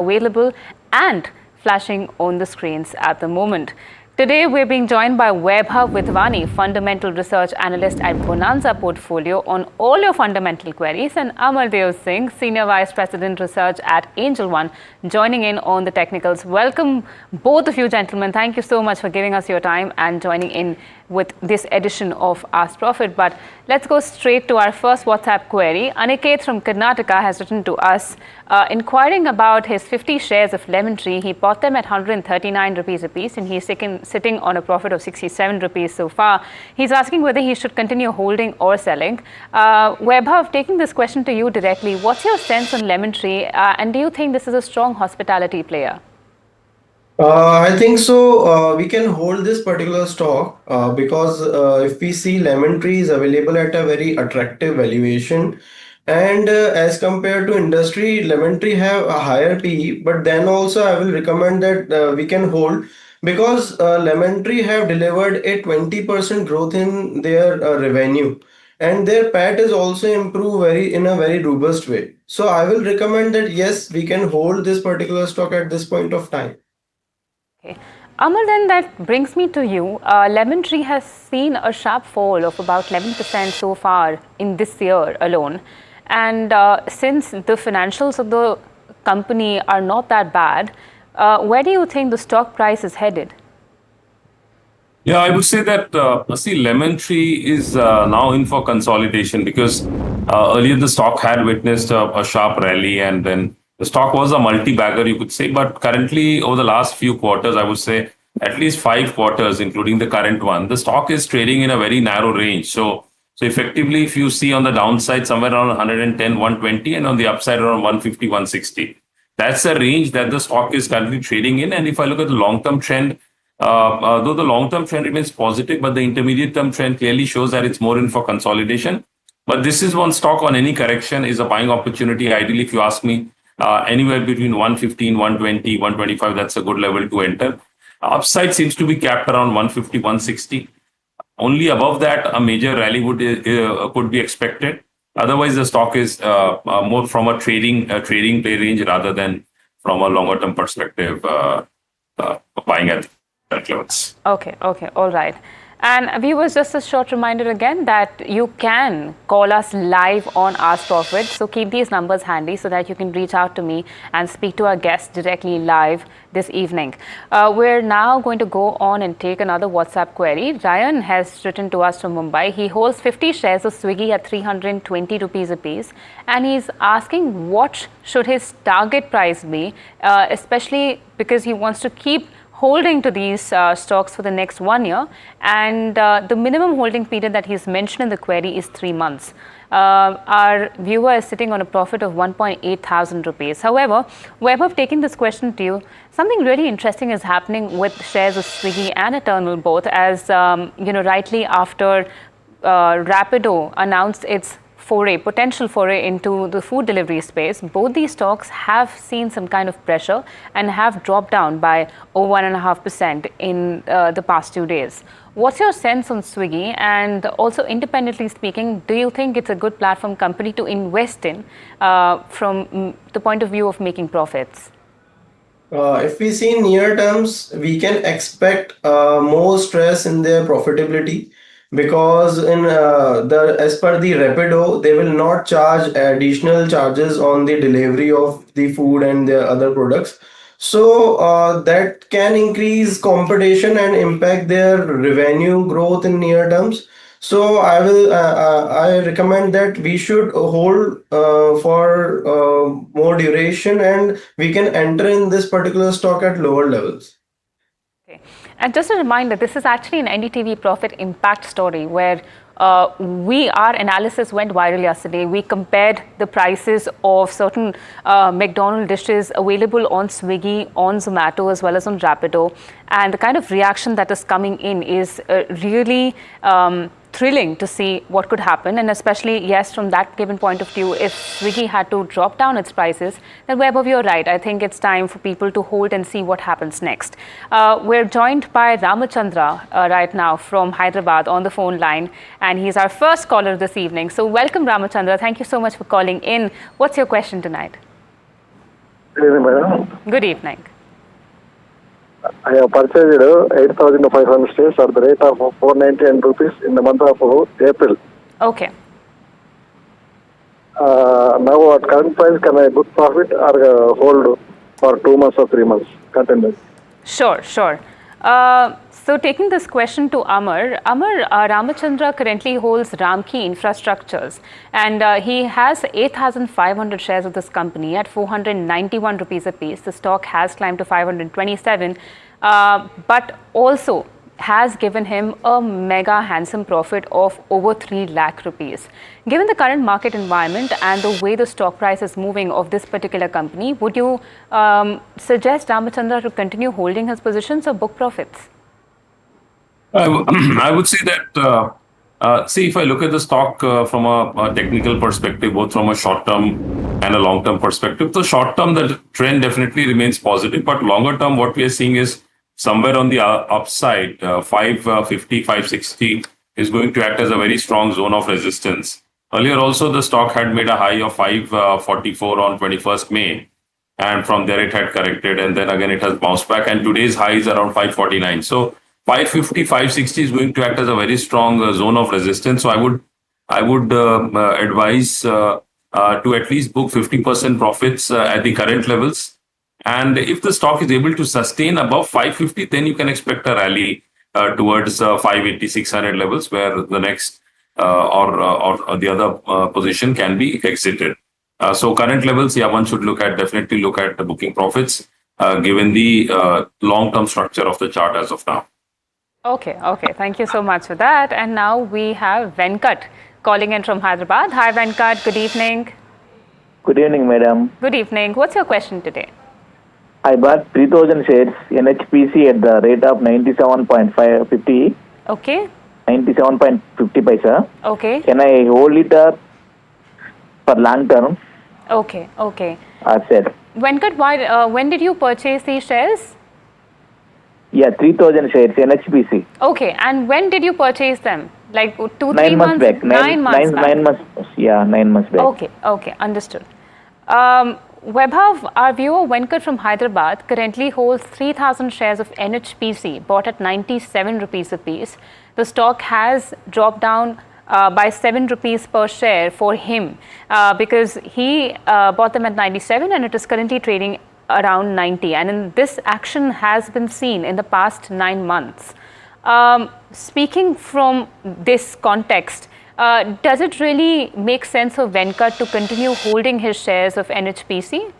available and flashing on the screens at the moment. Today, we're being joined by Vaibhav Vidwani, Fundamental Research Analyst at Bonanza Portfolio, on all your fundamental queries, and Amardev Singh, Senior Vice President Research at Angel One, joining in on the technicals. Welcome, both of you gentlemen. Thank you so much for giving us your time and joining in with this edition of Ask Profit. But let's go straight to our first WhatsApp query. Aniket from Karnataka has written to us inquiring about his 50 shares of Lemon Tree. He bought them at 139 rupees a piece and he's sitting on a profit of 67 rupees so far. He's asking whether he should continue holding or selling. Vaibhav, taking this question to you directly, what's your sense on Lemon Tree and do you think this is a strong hospitality player? I think so. We can hold this particular stock because if we see Lemon Tree is available at a very attractive valuation, and as compared to industry, Lemon Tree have a higher PE. But then also, I will recommend that we can hold because Lemon Tree have delivered a 20% growth in their revenue, and their PAT is also improved in a very robust way. So I will recommend that yes, we can hold this particular stock at this point of time. Okay. Amal, then that brings me to you. Lemon Tree has seen a sharp fall of about 11% so far in this year alone. And since the financials of the company are not that bad, where do you think the stock price is headed? Yeah, I would say that, Lemon Tree is now in for consolidation because earlier the stock had witnessed a sharp rally and then the stock was a multi-bagger, you could say, but currently over the last few quarters, I would say at least 5 quarters, including the current one, the stock is trading in a very narrow range. So effectively, if you see on the downside somewhere around 110, 120, and on the upside around 150, 160, that's the range that the stock is currently trading in. And if I look at the long-term trend, though the long-term trend remains positive, but the intermediate-term trend clearly shows that it's more in for consolidation. But this is one stock on any correction is a buying opportunity. Ideally, if you ask me, anywhere between 115, 120, 125, that's a good level to enter. Upside seems to be capped around 150, 160. Only above that, a major rally could be expected. Otherwise, the stock is more from a trading play range rather than from a longer term perspective, buying at that levels. Okay, all right. And viewers, just a short reminder again that you can call us live on Ask Profit. So keep these numbers handy so that you can reach out to me and speak to our guests directly live this evening. We're now going to go on and take another WhatsApp query. Ryan has written to us from Mumbai. He holds 50 shares of Swiggy at 320 rupees a piece. And he's asking what should his target price be, especially because he wants to keep holding to these stocks for the next 1 year, and the minimum holding period that he's mentioned in the query is 3 months. Our viewer is sitting on a profit of 1.8 thousand rupees. However, Vaibhav, taking this question to you, something really interesting is happening with shares of Swiggy and Eternal both, as rightly after Rapido announced its potential foray into the food delivery space, both these stocks have seen some kind of pressure and have dropped down by over 1.5% in the past 2 days. What's your sense on Swiggy? And also, independently speaking, do you think it's a good platform company to invest in from the point of view of making profits? If we see near terms, we can expect more stress in their profitability because as per the Rapido, they will not charge additional charges on the delivery of the food and their other products. So that can increase competition and impact their revenue growth in near terms. So I recommend that we should hold for more duration and we can enter in this particular stock at lower levels. Okay. And just a reminder, this is actually an NDTV Profit impact story where our analysis went viral yesterday. We compared the prices of certain McDonald's dishes available on Swiggy, on Zomato, as well as on Rapido. And the kind of reaction that is coming in is really thrilling to see what could happen. And especially, yes, from that given point of view, if Swiggy had to drop down its prices, then Vaibhav, you're right. I think it's time for people to hold and see what happens next. We're joined by Ramachandra right now from Hyderabad on the phone line. And he's our first caller this evening. So welcome, Ramachandra. Thank you so much for calling in. What's your question tonight? Good evening, madam. Good evening. I have purchased 8,500 shares at the rate of 499 rupees in the month of April. Okay. Now at current price, can I book profit or hold for 2 months or 3 months? Continue. Sure, sure. So taking this question to Amar, Ramachandra currently holds Ramki Infrastructures, and he has 8,500 shares of this company at 491 rupees a piece. The stock has climbed to 527, but also has given him a mega handsome profit of over 3 lakh rupees. Given the current market environment and the way the stock price is moving of this particular company, would you suggest Ramachandra to continue holding his positions or book profits? I would say that, see, if I look at the stock from a technical perspective, both from a short-term and a long-term perspective, the short-term, the trend definitely remains positive, but longer-term, what we are seeing is somewhere on the upside, 550, 560 is going to act as a very strong zone of resistance. Earlier also, the stock had made a high of 544 on 21st May. And from there, it had corrected. And then again, it has bounced back. And today's high is around 549. So 550, 560 is going to act as a very strong zone of resistance. So I would advise to at least book 50% profits at the current levels. And if the stock is able to sustain above 550, then you can expect a rally towards 580, 600 levels, where the next or the other position can be exited. So current levels, yeah, one should definitely look at the booking profits, given the long-term structure of the chart as of now. Okay. Thank you so much for that. And now we have Venkat calling in from Hyderabad. Hi, Venkat. Good evening. Good evening, madam. Good evening. What's your question today? I bought 3,000 shares NHPC at the rate of 97.50. Okay. 97.50 paisa. Okay. Can I hold it up for long term? Okay. Sir. Venkat, when did you purchase these shares? Yeah, 3,000 shares NHPC. Okay. And when did you purchase them? Like 2-3 9 months back. 9 months back. 9 months. Yeah, 9 months back. Okay. Understood. Webhav, our viewer Venkat from Hyderabad currently holds 3,000 shares of NHPC bought at 97 rupees a piece. The stock has dropped down by 7 rupees per share for him because he bought them at 97 and it is currently trading around 90. And this action has been seen in the past 9 months. Speaking from this context, does it really make sense for Venkat to continue holding his shares of NHPC?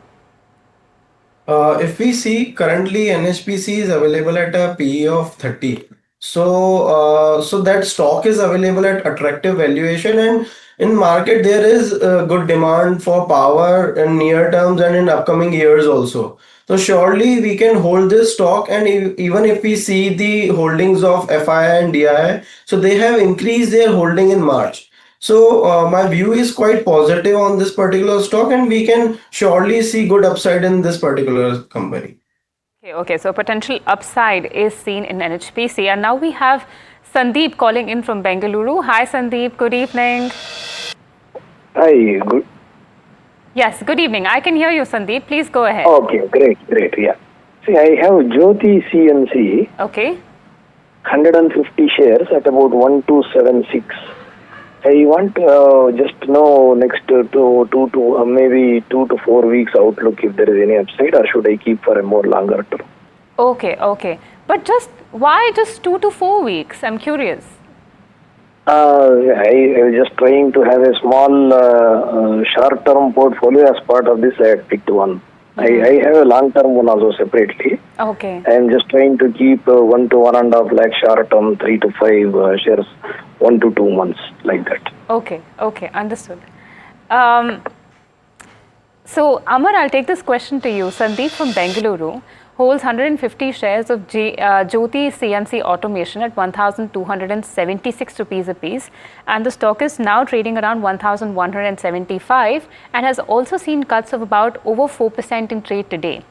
If we see currently NHPC is available at a PE of 30. So that stock is available at attractive valuation, and in market there is good demand for power in near terms and in upcoming years also. So surely we can hold this stock, and even if we see the holdings of FI and DI, so they have increased their holding in March. So my view is quite positive on this particular stock, and we can surely see good upside in this particular company. Okay. So potential upside is seen in NHPC. And now we have Sandeep calling in from Bengaluru. Hi, Sandeep. Good evening. Hi, good. Yes, good evening. I can hear you, Sandeep. Please go ahead. Okay, great, yeah. See, I have Jyoti CNC, Okay. 150 shares at about 1276. I want just to know next maybe 2 to 4 weeks outlook if there is any upside, or should I keep for a more longer term? Okay. But why just 2 to 4 weeks? I'm curious. I was just trying to have a small short-term portfolio. As part of this, I had picked one. I have a long-term one also separately. Okay. I am just trying to keep 1 to 1.5 lakh short-term, 3 to 5 shares, 1 to 2 months, like that. Okay. Understood. So, Amar, I'll take this question to you. Sandeep from Bengaluru holds 150 shares of Jyoti CNC Automation at 1,276 rupees a piece, and the stock is now trading around 1,175 and has also seen cuts of about over 4% in trade today.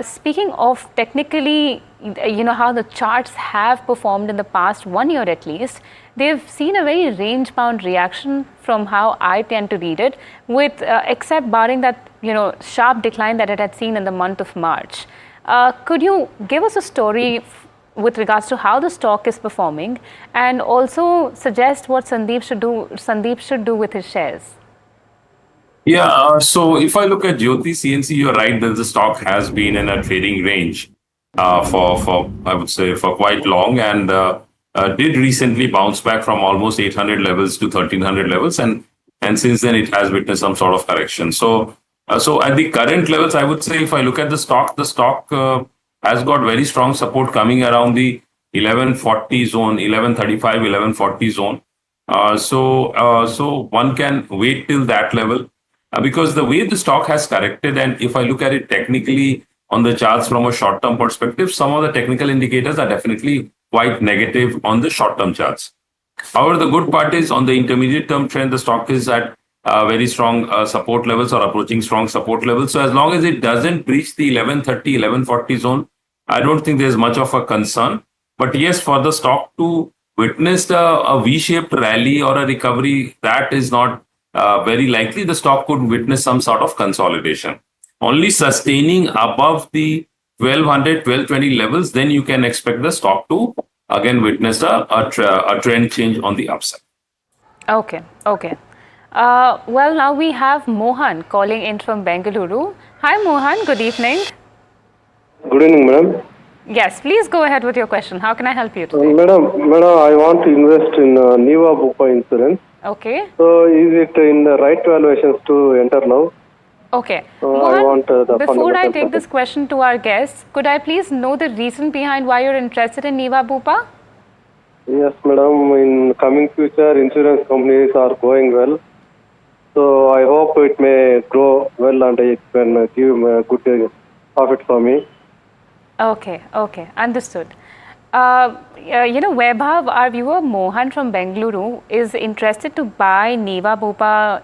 Speaking of technically, how the charts have performed in the past 1 year at least, they've seen a very range-bound reaction from how I tend to read it, with except barring that sharp decline that it had seen in the month of March. Could you give us a story with regards to how the stock is performing, and also suggest what Sandeep should do with his shares? Yeah, so if I look at Jyoti CNC, you're right that the stock has been in a trading range for I would say for quite long, and did recently bounce back from almost 800 levels to 1300 levels, and since then it has witnessed some sort of correction. So at the current levels, I would say if I look at the stock has got very strong support coming around the 1140 zone, 1135, 1140 zone. So one can wait till that level. Because the way the stock has corrected, and if I look at it technically on the charts from a short-term perspective, some of the technical indicators are definitely quite negative on the short-term charts. However, the good part is on the intermediate-term trend, the stock is at very strong support levels or approaching strong support levels. So as long as it doesn't breach the 1130, 1140 zone, I don't think there's much of a concern. But yes, for the stock to witness a V-shaped rally or a recovery, that is not very likely. The stock could witness some sort of consolidation. Only sustaining above the 1200, 1220 levels, then you can expect the stock to again witness a trend change on the upside. Okay. Well, now we have Mohan calling in from Bengaluru. Hi, Mohan. Good evening. Good evening, madam. Yes, please go ahead with your question. How can I help you today? Madam, I want to invest in NEBA Bupa insurance. Okay. So, is it in the right valuations to enter now? Okay. I want before I take this question to our guests, could I please know the reason behind why you're interested in NEBA Bupa? Yes, madam. In coming future, insurance companies are going well. So, I hope it may grow well and it can give a good profit for me. Okay, understood. Vaibhav, our viewer Mohan from Bengaluru is interested to buy NEBA Bupa,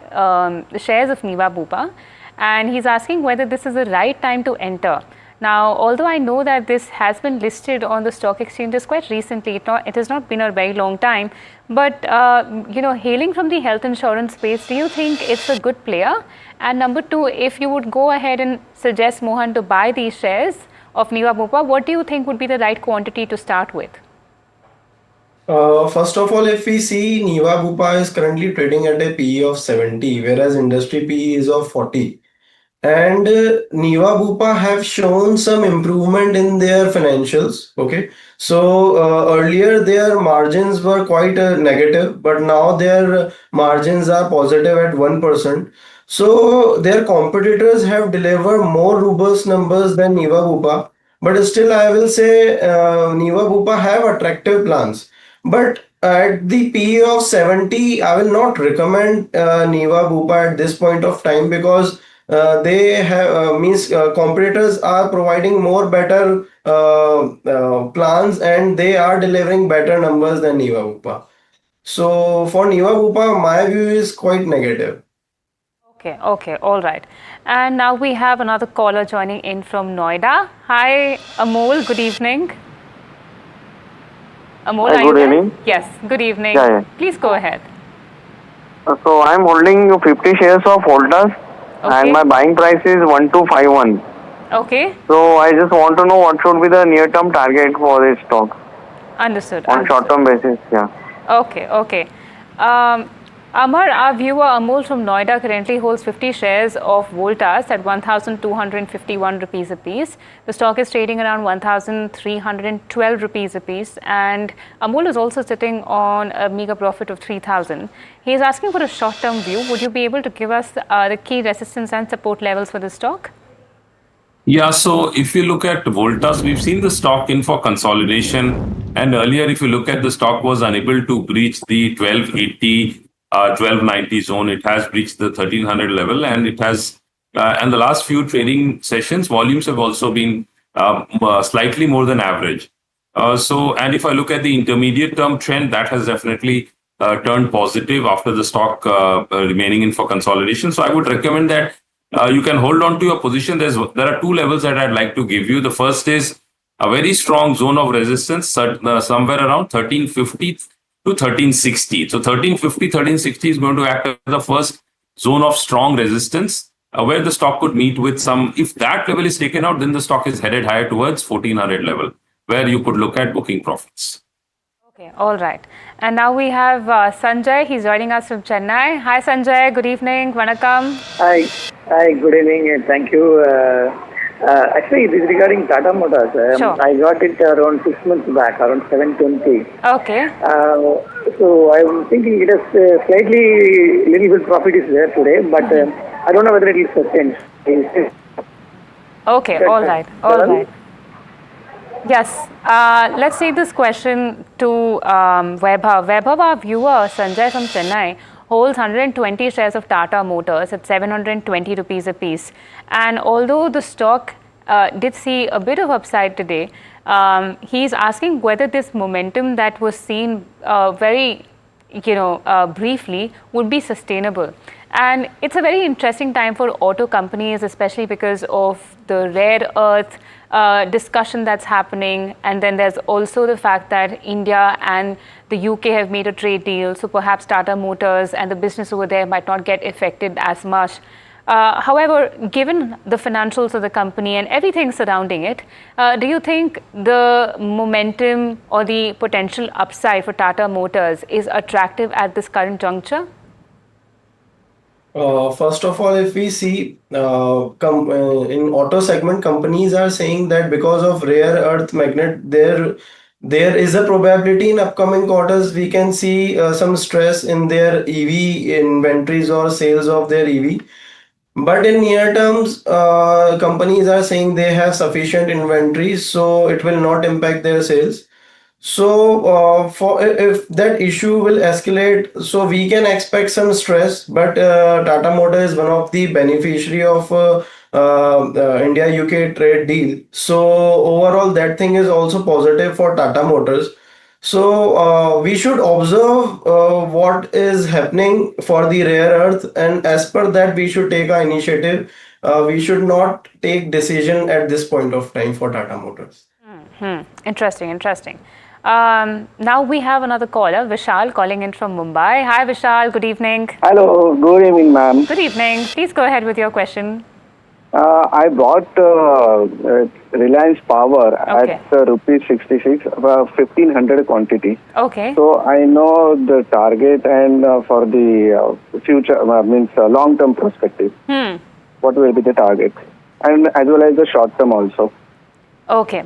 the shares of NEBA Bupa, and he's asking whether this is the right time to enter. Now, although I know that this has been listed on the stock exchanges quite recently, it has not been a very long time, but hailing from the health insurance space, do you think it's a good player? And number two, if you would go ahead and suggest Mohan to buy these shares of NEBA Bupa, what do you think would be the right quantity to start with? First of all, if we see, NEBA Bupa is currently trading at a PE of 70, whereas industry PE is of 40. And NEBA Bupa have shown some improvement in their financials. Okay, so earlier their margins were quite negative, but now their margins are positive at 1%. So their competitors have delivered more robust numbers than NEBA Bupa, but still I will say NEBA Bupa have attractive plans. But at the PE of 70, I will not recommend NEBA Bupa at this point of time, because they have competitors are providing more better plans, and they are delivering better numbers than NEBA Bupa. So for NEBA Bupa, my view is quite negative. Okay, all right. And now we have another caller joining in from Noida. Hi, Amol. Good evening. Amol, Hi, good evening. Yes, good evening. Yeah. Please go ahead. So I'm holding 50 shares of Voltas, and my buying price is 1251. Okay. So I just want to know what should be the near-term target for this stock. Understood. On short-term basis, yeah. Okay. Amar, our viewer Amol from Noida currently holds 50 shares of Voltas at 1,251 rupees a piece. The stock is trading around 1,312 rupees a piece, and Amol is also sitting on a meager profit of 3,000. He is asking for a short-term view. Would you be able to give us the key resistance and support levels for the stock? Yeah, so if you look at Voltas, we've seen the stock in for consolidation, and earlier if you look at the stock was unable to breach the 1280 1290 zone. It has breached the 1300 level, and it has and the last few trading sessions volumes have also been slightly more than average. And if I look at the intermediate term trend, that has definitely turned positive after the stock remaining in for consolidation. So I would recommend that you can hold on to your position. There are two levels that I'd like to give you. The first is a very strong zone of resistance somewhere around 1350 to 1360. So 1350, 1360 is going to act as the first zone of strong resistance where the stock could meet with some. If that level is taken out, then the stock is headed higher towards 1400 level, where you could look at booking profits. Okay, all right. And now we have Sanjay. He's joining us from Chennai. Hi, Sanjay. Good evening. Vanakkam. Hi. Good evening, and thank you. Actually, it is regarding Tata Motors. Sure. I got it around 6 months back, around 720. Okay. So I'm thinking it is slightly little bit profit is there today, but I don't know whether it will sustain. Okay, all right. Yes, let's take this question to Vaibhav. Vaibhav, our viewer, Sanjay from Chennai, holds 120 shares of Tata Motors at 720 rupees a piece. And although the stock did see a bit of upside today, he's asking whether this momentum that was seen very briefly would be sustainable. And it's a very interesting time for auto companies, especially because of the rare earth discussion that's happening. And then there's also the fact that India and the UK have made a trade deal. So perhaps Tata Motors and the business over there might not get affected as much. However, given the financials of the company and everything surrounding it, do you think the momentum or the potential upside for Tata Motors is attractive at this current juncture? First of all, if we see in auto segment, companies are saying that because of rare earth magnet, there is a probability in upcoming quarters we can see some stress in their EV inventories or sales of their EV. But in near terms, companies are saying they have sufficient inventories, so it will not impact their sales. So for if that issue will escalate, so we can expect some stress. But Tata Motors is one of the beneficiary of India-UK trade deal. So overall, that thing is also positive for Tata Motors. So we should observe what is happening for the rare earth, and as per that, we should take our initiative. We should not take decision at this point of time for Tata Motors. Interesting. Now we have another caller, Vishal, calling in from Mumbai. Hi, Vishal. Good evening. Hello, good evening, ma'am. Good evening. Please go ahead with your question. I bought Reliance Power at rupees 66, 1500 quantity. Okay. So I know the target and for the future, means long-term perspective. What will be the target? And as well as the short-term also. Okay.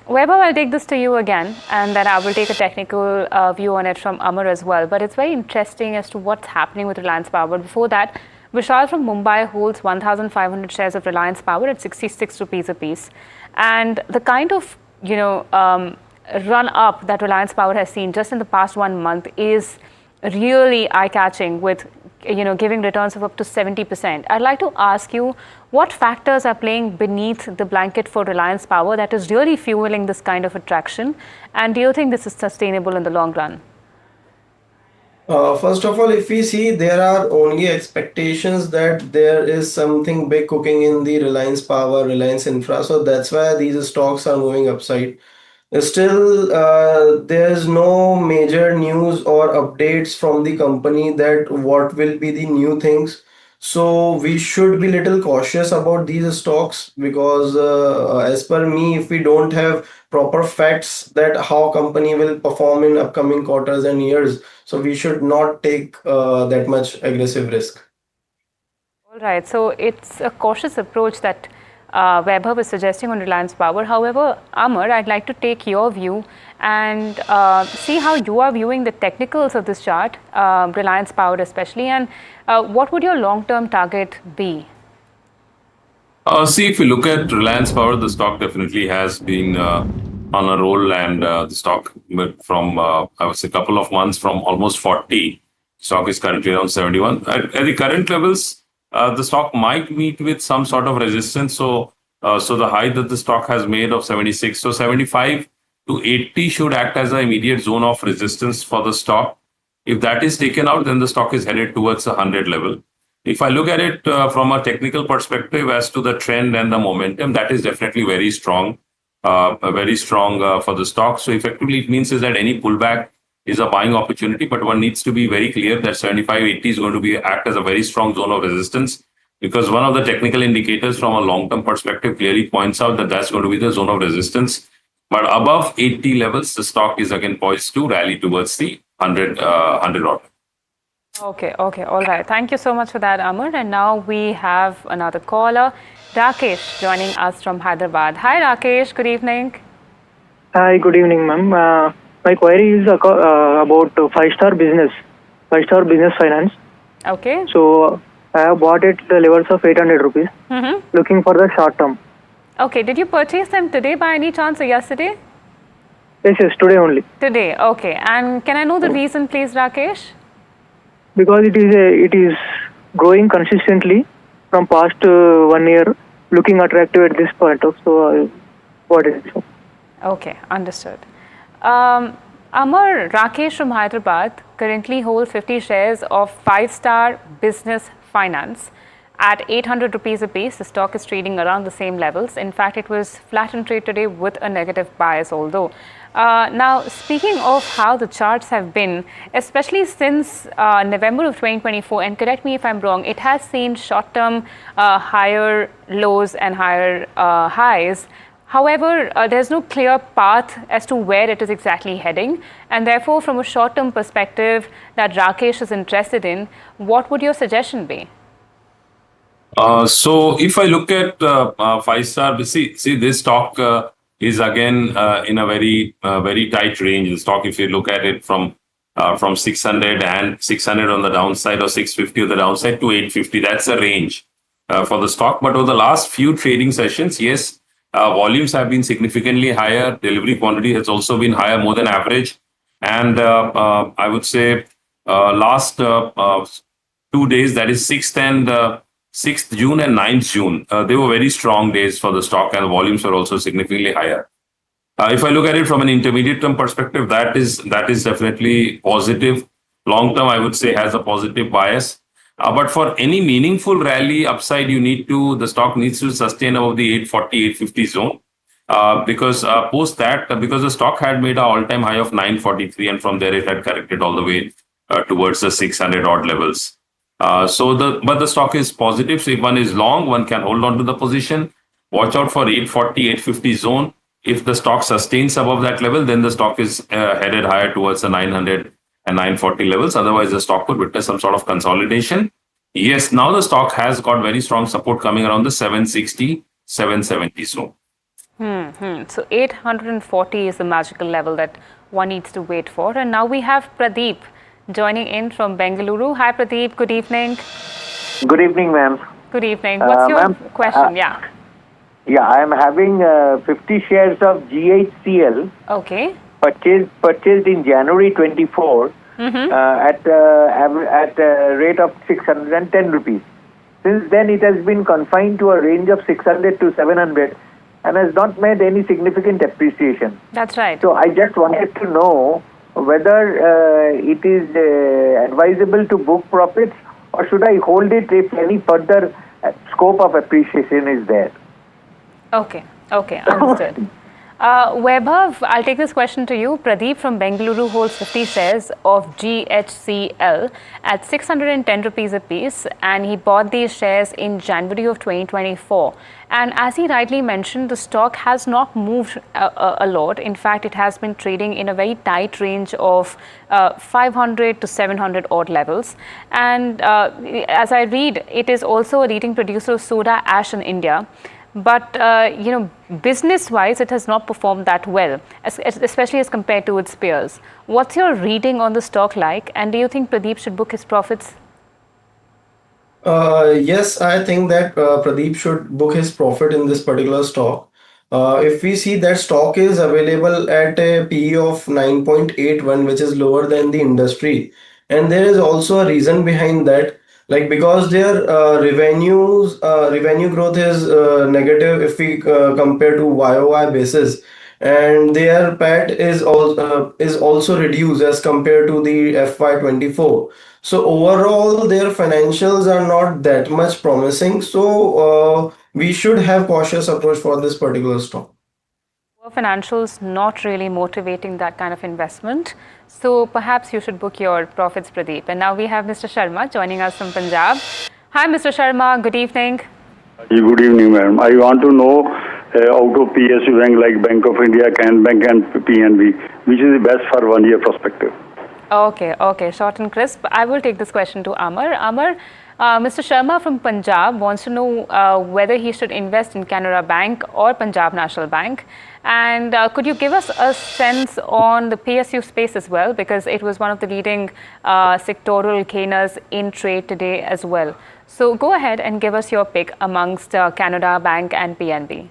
Vaibhav, I'll take this to you again, and then I will take a technical view on it from Amar as well. But it's very interesting as to what's happening with Reliance Power. Before that, Vishal from Mumbai holds 1,500 shares of Reliance Power at 66 rupees a piece. And the kind of, run up that Reliance Power has seen just in the past 1 month is really eye-catching, with giving returns of up to 70%. I'd like to ask you, what factors are playing beneath the blanket for Reliance Power that is really fueling this kind of attraction? And do you think this is sustainable in the long run? First of all, if we see, there are only expectations that there is something big cooking in the Reliance Power, Reliance Infra. So that's why these stocks are moving upside. Still, there's no major news or updates from the company that what will be the new things. So we should be little cautious about these stocks, because as per me, if we don't have proper facts that how company will perform in upcoming quarters and years, so we should not take that much aggressive risk. All right. So it's a cautious approach that Vaibhav is suggesting on Reliance Power. However, Amar, I'd like to take your view and see how you are viewing the technicals of this chart, Reliance Power especially, and what would your long-term target be? See, if you look at Reliance Power, the stock definitely has been on a roll, and the stock from, I would say, a couple of months from almost 40, stock is currently around 71. At the current levels, the stock might meet with some sort of resistance. So the high that the stock has made of 76, so 75 to 80 should act as an immediate zone of resistance for the stock. If that is taken out, then the stock is headed towards the 100 level. If I look at it from a technical perspective as to the trend and the momentum, that is definitely very strong. very strong for the stock. So effectively, it means is that any pullback is a buying opportunity, but one needs to be very clear that 75-80 is going to be act as a very strong zone of resistance, because one of the technical indicators from a long-term perspective clearly points out that that's going to be the zone of resistance. But above 80 levels, the stock is again poised to rally towards the 100 order. Okay, all right. Thank you so much for that, Amar. And now we have another caller, Rakesh, joining us from Hyderabad. Hi, Rakesh. Good evening. Hi, good evening, ma'am. My query is about five-star business finance. Okay. So I have bought it the levels of 800 rupees, looking for the short term. Okay, did you purchase them today by any chance or yesterday? Yes, today only. Today, okay. And can I know the reason, please, Rakesh? Because it is growing consistently from past 1 year, looking attractive at this point of, so I bought it. Okay, understood. Amar, Rakesh from Hyderabad currently holds 50 shares of 5-star business finance at 800 rupees a piece. The stock is trading around the same levels. In fact, it was flat in trade today with a negative bias, although. Now, speaking of how the charts have been, especially since November of 2024, and correct me if I'm wrong, it has seen short-term higher lows and higher highs. However, there's no clear path as to where it is exactly heading. And therefore, from a short-term perspective that Rakesh is interested in, what would your suggestion be? So if I look at 5-star, see this stock is again in a very tight range. The stock, if you look at it from 600 and 600 on the downside, or 650 on the downside to 850, that's a range for the stock. But over the last few trading sessions, yes, volumes have been significantly higher. Delivery quantity has also been higher, more than average. And I would say last 2 days, that is 6th June and 9th June, they were very strong days for the stock, and the volumes were also significantly higher. If I look at it from an intermediate term perspective, that is definitely positive. Long term, I would say, has a positive bias. But for any meaningful rally upside, the stock needs to sustain above the 840, 850 zone. Because post that, because the stock had made an all-time high of 943, and from there it had corrected all the way towards the 600 odd levels. But the stock is positive. So if one is long, one can hold on to the position. Watch out for 840, 850 zone. If the stock sustains above that level, then the stock is headed higher towards the 900 and 940 levels. Otherwise, the stock could witness some sort of consolidation. Yes, now the stock has got very strong support coming around the 760, 770 zone. So 840 is the magical level that one needs to wait for. And now we have Pradeep joining in from Bengaluru. Hi, Pradeep. Good evening. Good evening, ma'am. Good evening. What's your question? Yeah, I am having 50 shares of GHCL. Okay. Purchased in January 24 at a rate of 610 rupees. Since then, it has been confined to a range of 600 to 700 and has not made any significant appreciation. That's right. So I just wanted to know whether it is advisable to book profits, or should I hold it if any further scope of appreciation is there? Okay, understood. Vaibhav, I'll take this question to you. Pradeep from Bengaluru holds 50 shares of GHCL at 610 rupees a piece, and he bought these shares in January of 2024. And as he rightly mentioned, the stock has not moved a lot. In fact, it has been trading in a very tight range of 500 to 700 odd levels. And as I read, it is also a leading producer of soda ash in India. But, business-wise, it has not performed that well, especially as compared to its peers. What's your reading on the stock like? And do you think Pradeep should book his profits? Yes, I think that Pradeep should book his profit in this particular stock. If we see that stock is available at a PE of 9.81, which is lower than the industry. And there is also a reason behind that. Like, because their revenue growth is negative if we compare to YOY basis, and their PAT is also reduced as compared to the FY24. So overall, their financials are not that much promising. So we should have cautious approach for this particular stock. Poor financials not really motivating that kind of investment. So perhaps you should book your profits, Pradeep. And now we have Mr. Sharma joining us from Punjab. Hi, Mr. Sharma. Good evening. Good evening, ma'am. I want to know out of PSU bank like Bank of India, Can Bank and PNB, which is the best for 1 year perspective? Okay, short and crisp. I will take this question to Amar. Amar, Mr. Sharma from Punjab wants to know whether he should invest in Canara Bank or Punjab National Bank. And could you give us a sense on the PSU space as well, because it was one of the leading sectoral gainers in trade today as well. So go ahead and give us your pick amongst Canara Bank and PNB.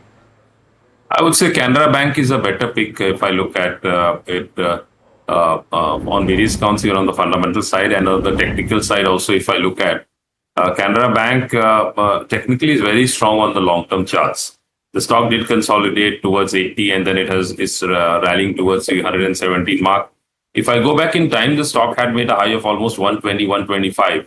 I would say Canara Bank is a better pick if I look at it on various counts here on the fundamental side, and on the technical side also. If I look at Canara Bank, technically is very strong on the long-term charts. The stock did consolidate towards 80, and then it's rallying towards the 117 mark. If I go back in time, the stock had made a high of almost 120, 125,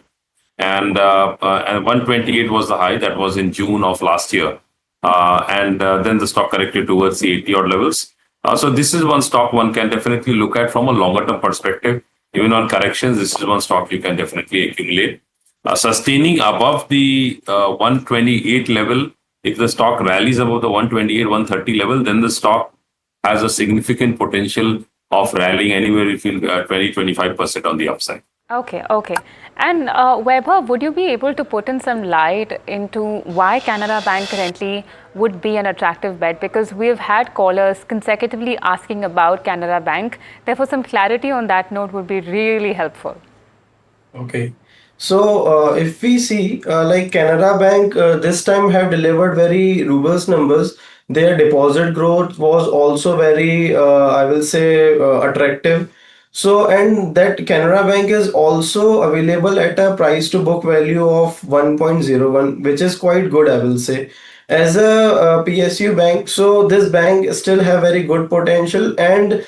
and 128 was the high. That was in June of last year. Then the stock corrected towards the 80 odd levels. So this is one stock one can definitely look at from a longer term perspective. Even on corrections, this is one stock you can definitely accumulate. Sustaining above the 128 level, if the stock rallies above the 128, 130 level, then the stock has a significant potential of rallying anywhere between 20-25% on the upside. Okay. And Vaibhav, would you be able to put in some light into why Canara Bank currently would be an attractive bet? Because we've had callers consecutively asking about Canara Bank. Therefore, some clarity on that note would be really helpful. Okay. So if we see like Canara Bank this time have delivered very robust numbers. Their deposit growth was also very, I will say, attractive. So, and that Canara Bank is also available at a price to book value of 1.01, which is quite good, I will say. As a PSU bank, so this bank still have very good potential, and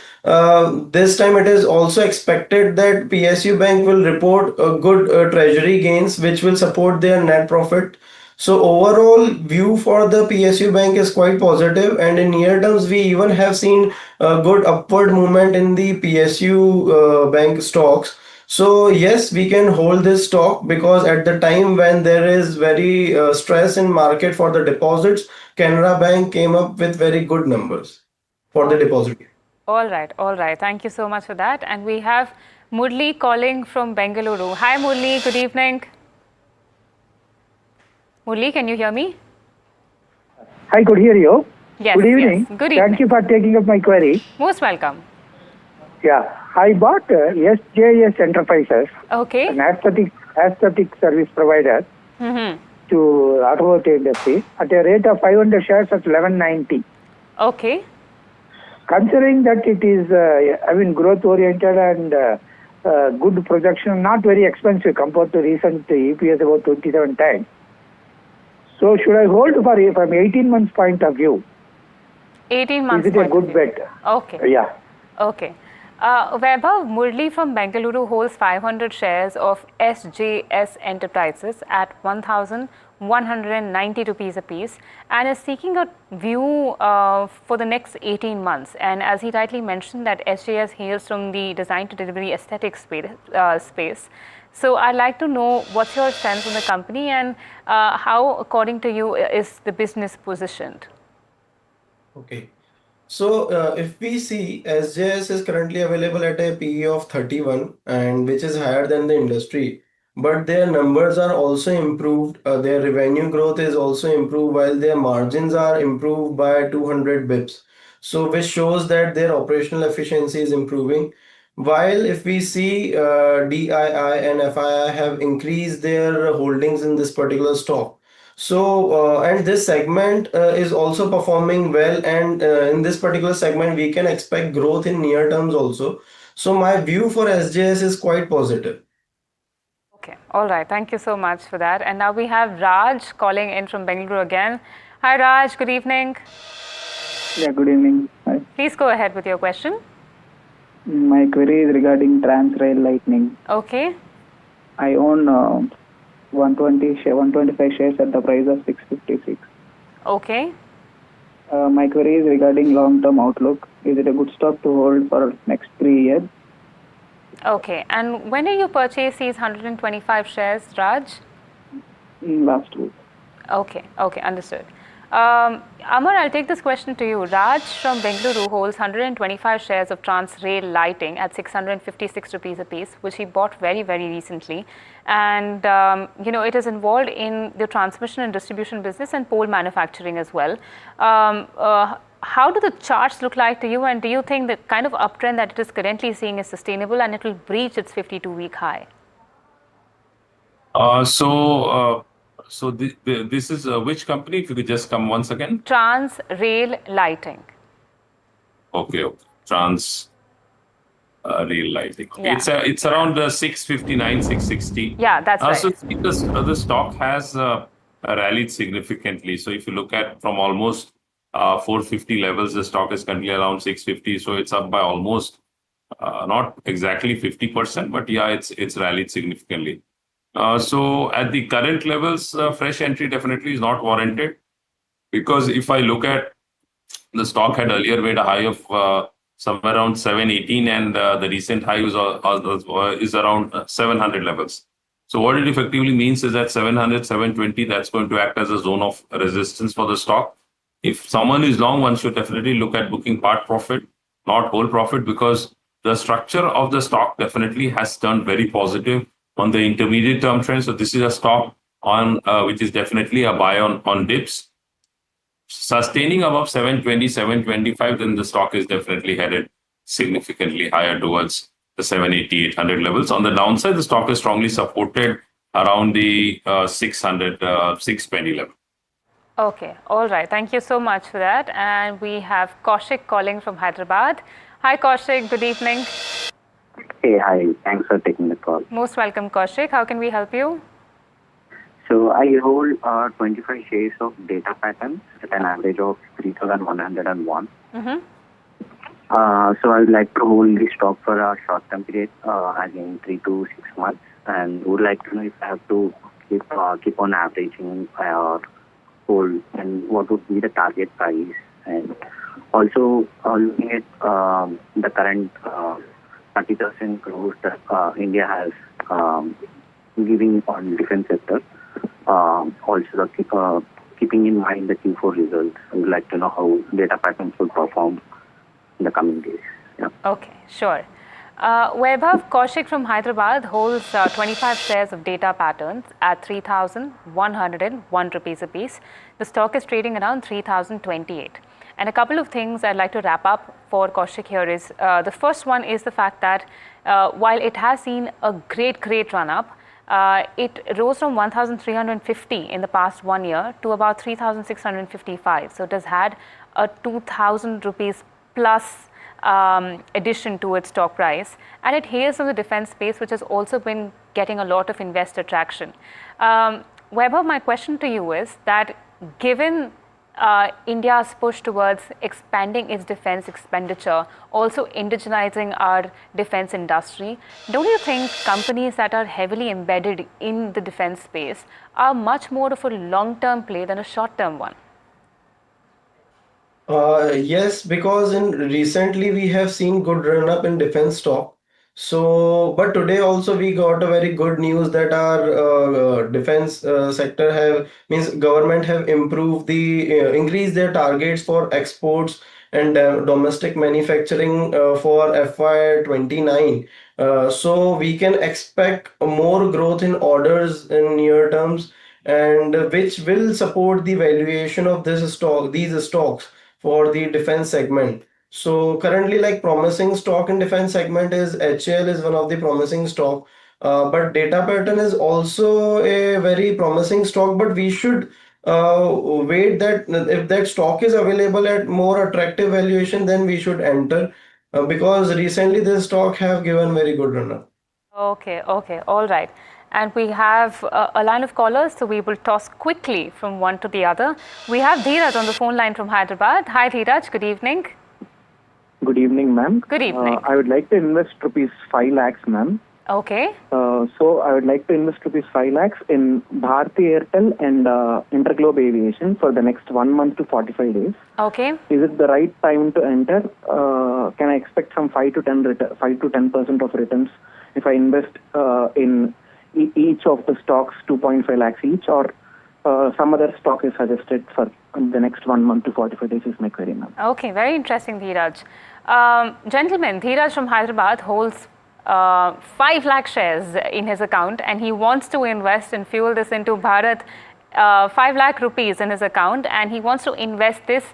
this time it is also expected that PSU bank will report a good treasury gains, which will support their net profit. So overall view for the PSU bank is quite positive, and in near terms we even have seen a good upward movement in the PSU bank stocks. So yes, we can hold this stock because at the time when there is very stress in market for the deposits, Canara Bank came up with very good numbers for the deposit. All right. Thank you so much for that. And we have Murli calling from Bengaluru. Hi Murli, good evening. Murli, can you hear me? I could hear you. Yes. Good evening. Good evening. Thank you for taking up my query. Most welcome. Yeah, I bought SJS Enterprises, Okay. an aesthetic service provider to automotive industry at a rate of 500 shares at 1190. Okay. Considering that it is, growth oriented and good projection, not very expensive compared to recent EPS about 27 times. So should I hold from 18 months point of view? 18 months. Is it a good bet? Okay. Yeah. Okay. Vaibhav, Murli from Bengaluru holds 500 shares of SJS Enterprises at 1,190 rupees a piece and is seeking a view for the next 18 months. And as he rightly mentioned, that SJS hails from the design to delivery aesthetic space. So I'd like to know what's your sense on the company and how, according to you, is the business positioned? Okay. So if we see, SJS is currently available at a PE of 31, and which is higher than the industry, but their numbers are also improved. Their revenue growth is also improved, while their margins are improved by 200 bips. So which shows that their operational efficiency is improving. While if we see DII and FII have increased their holdings in this particular stock. So, and this segment is also performing well, and in this particular segment, we can expect growth in near terms also. So, my view for SJS is quite positive. Okay, all right. Thank you so much for that. And now we have Raj calling in from Bengaluru again. Hi, Raj. Good evening. Yeah, good evening. Hi. Please go ahead with your question. My query is regarding Transrail Lightning. Okay. I own 125 shares at the price of 656. Okay. My query is regarding long-term outlook. Is it a good stock to hold for next 3 years? Okay. And when did you purchase these 125 shares, Raj? Last week. Okay, okay, understood. Amar, I'll take this question to you. Raj from Bengaluru holds 125 shares of Transrail Lighting at 656 rupees a piece, which he bought very, very recently. And, it is involved in the transmission and distribution business and pole manufacturing as well. How do the charts look like to you? And do you think the kind of uptrend that it is currently seeing is sustainable and it will breach its 52-week high? So this is which company? If you could just come once again. Transrail Lighting. Okay. Trans Rail Lighting. Yeah. It's around 659, 660. Yeah, that's right. So the stock has rallied significantly. So if you look at from almost 450 levels, the stock is currently around 650. So it's up by almost not exactly 50%, but yeah, it's rallied significantly. So at the current levels, fresh entry definitely is not warranted, because if I look at the stock had earlier made a high of somewhere around 718, and the recent high is around 700 levels. So what it effectively means is that 700, 720, that's going to act as a zone of resistance for the stock. If someone is long, one should definitely look at booking part profit, not whole profit, because the structure of the stock definitely has turned very positive on the intermediate term trend. So this is a stock on which is definitely a buy on dips. Sustaining above 720, 725, then the stock is definitely headed significantly higher towards the 780, 800 levels. On the downside, the stock is strongly supported around the 600, 620 level. Okay, all right. Thank you so much for that. And we have Kaushik calling from Hyderabad. Hi, Kaushik. Good evening. Hey, hi. Thanks for taking the call. Most welcome, Kaushik. How can we help you? So I hold 25 shares of Data Patterns at an average of 3,101. So I would like to hold the stock for a short-term period, as in 3 to 6 months, and would like to know if I have to keep on averaging or hold, and what would be the target price, and also looking at the current 30,000 crores that India has giving on defense sector. Also, keeping in mind the Q4 results, I would like to know how Data Patterns will perform in the coming days. Yeah. Okay, sure. Vaibhav, Kaushik from Hyderabad holds 25 shares of Data Patterns at 3,101 rupees a piece. The stock is trading around 3,028. And a couple of things I'd like to wrap up for Kaushik here is, the first one is the fact that while it has seen a great run-up, it rose from 1,350 in the past 1 year to about 3,655. So it has had a 2,000 rupees plus addition to its stock price. And it hails from the defense space, which has also been getting a lot of investor traction. Vaibhav, my question to you is that given India's push towards expanding its defense expenditure, also indigenizing our defense industry, don't you think companies that are heavily embedded in the defense space are much more of a long-term play than a short-term one? Yes, because recently we have seen good run up in defense stock. So, but today also we got a very good news that our defense sector means government have improved increased their targets for exports and domestic manufacturing for FY29. So we can expect more growth in orders in near terms, and which will support the valuation of these stocks for the defense segment. So currently, like promising stock in defense segment is HAL is one of the promising stock, but Data Pattern is also a very promising stock. But we should wait that if that stock is available at more attractive valuation, then we should enter, because recently this stock have given very good run up. Okay, all right. And we have a line of callers, so we will toss quickly from one to the other. We have Dheeraj on the phone line from Hyderabad. Hi, Dheeraj. Good evening. Good evening, ma'am. Good evening. I would like to invest rupees 5 lakhs, ma'am. Okay. So I would like to invest rupees 5 lakhs in Bharti Airtel and Interglobe Aviation for the next 1 month to 45 days. Okay. Is it the right time to enter? Can I expect some 5 to 10% of returns if I invest in each of the stocks 2.5 lakhs each, or some other stock is suggested for the next 1 month to 45 days is my query now. Okay, very interesting, Dheeraj. Gentlemen, Dheeraj from Hyderabad holds 5 lakh shares in his account, and he wants to invest and fuel this into Bharat, 5 lakh rupees in his account, and he wants to invest this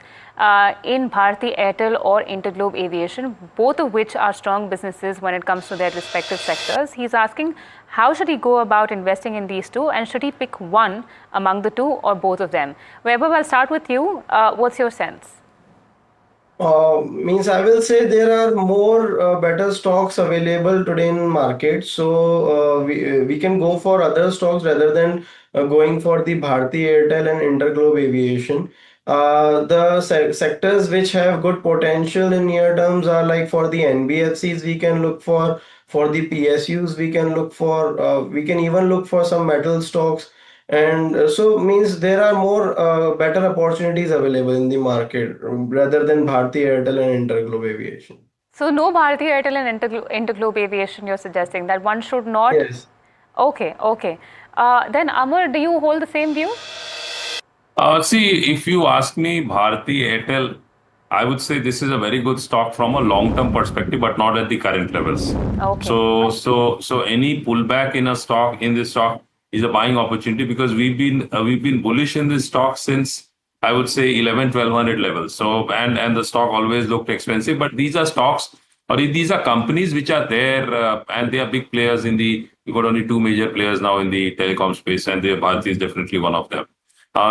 in Bharti Airtel or Interglobe Aviation, both of which are strong businesses when it comes to their respective sectors. He's asking, how should he go about investing in these two, and should he pick one among the two or both of them? Vaibhav, I'll start with you. What's your sense? Means I will say there are more better stocks available today in market, so we can go for other stocks rather than going for the Bharti Airtel and Interglobe Aviation. The sectors which have good potential in near terms are like for the NBFCs we can look for the PSUs we can look for, we can even look for some metal stocks. And so means there are more better opportunities available in the market rather than Bharti Airtel and Interglobe Aviation. So no Bharti Airtel and Interglobe Aviation, you're suggesting that one should not? Yes. Okay, okay. Then Amar, do you hold the same view? See, if you ask me, Bharti Airtel, I would say this is a very good stock from a long-term perspective, but not at the current levels. Okay. So any pullback in this stock is a buying opportunity, because we've been bullish in this stock since, I would say, 1100-1200 levels. So and the stock always looked expensive, but these are stocks, or these are companies which are there and they are big players in the. You've got only two major players now in the telecom space, and Bharti is definitely one of them.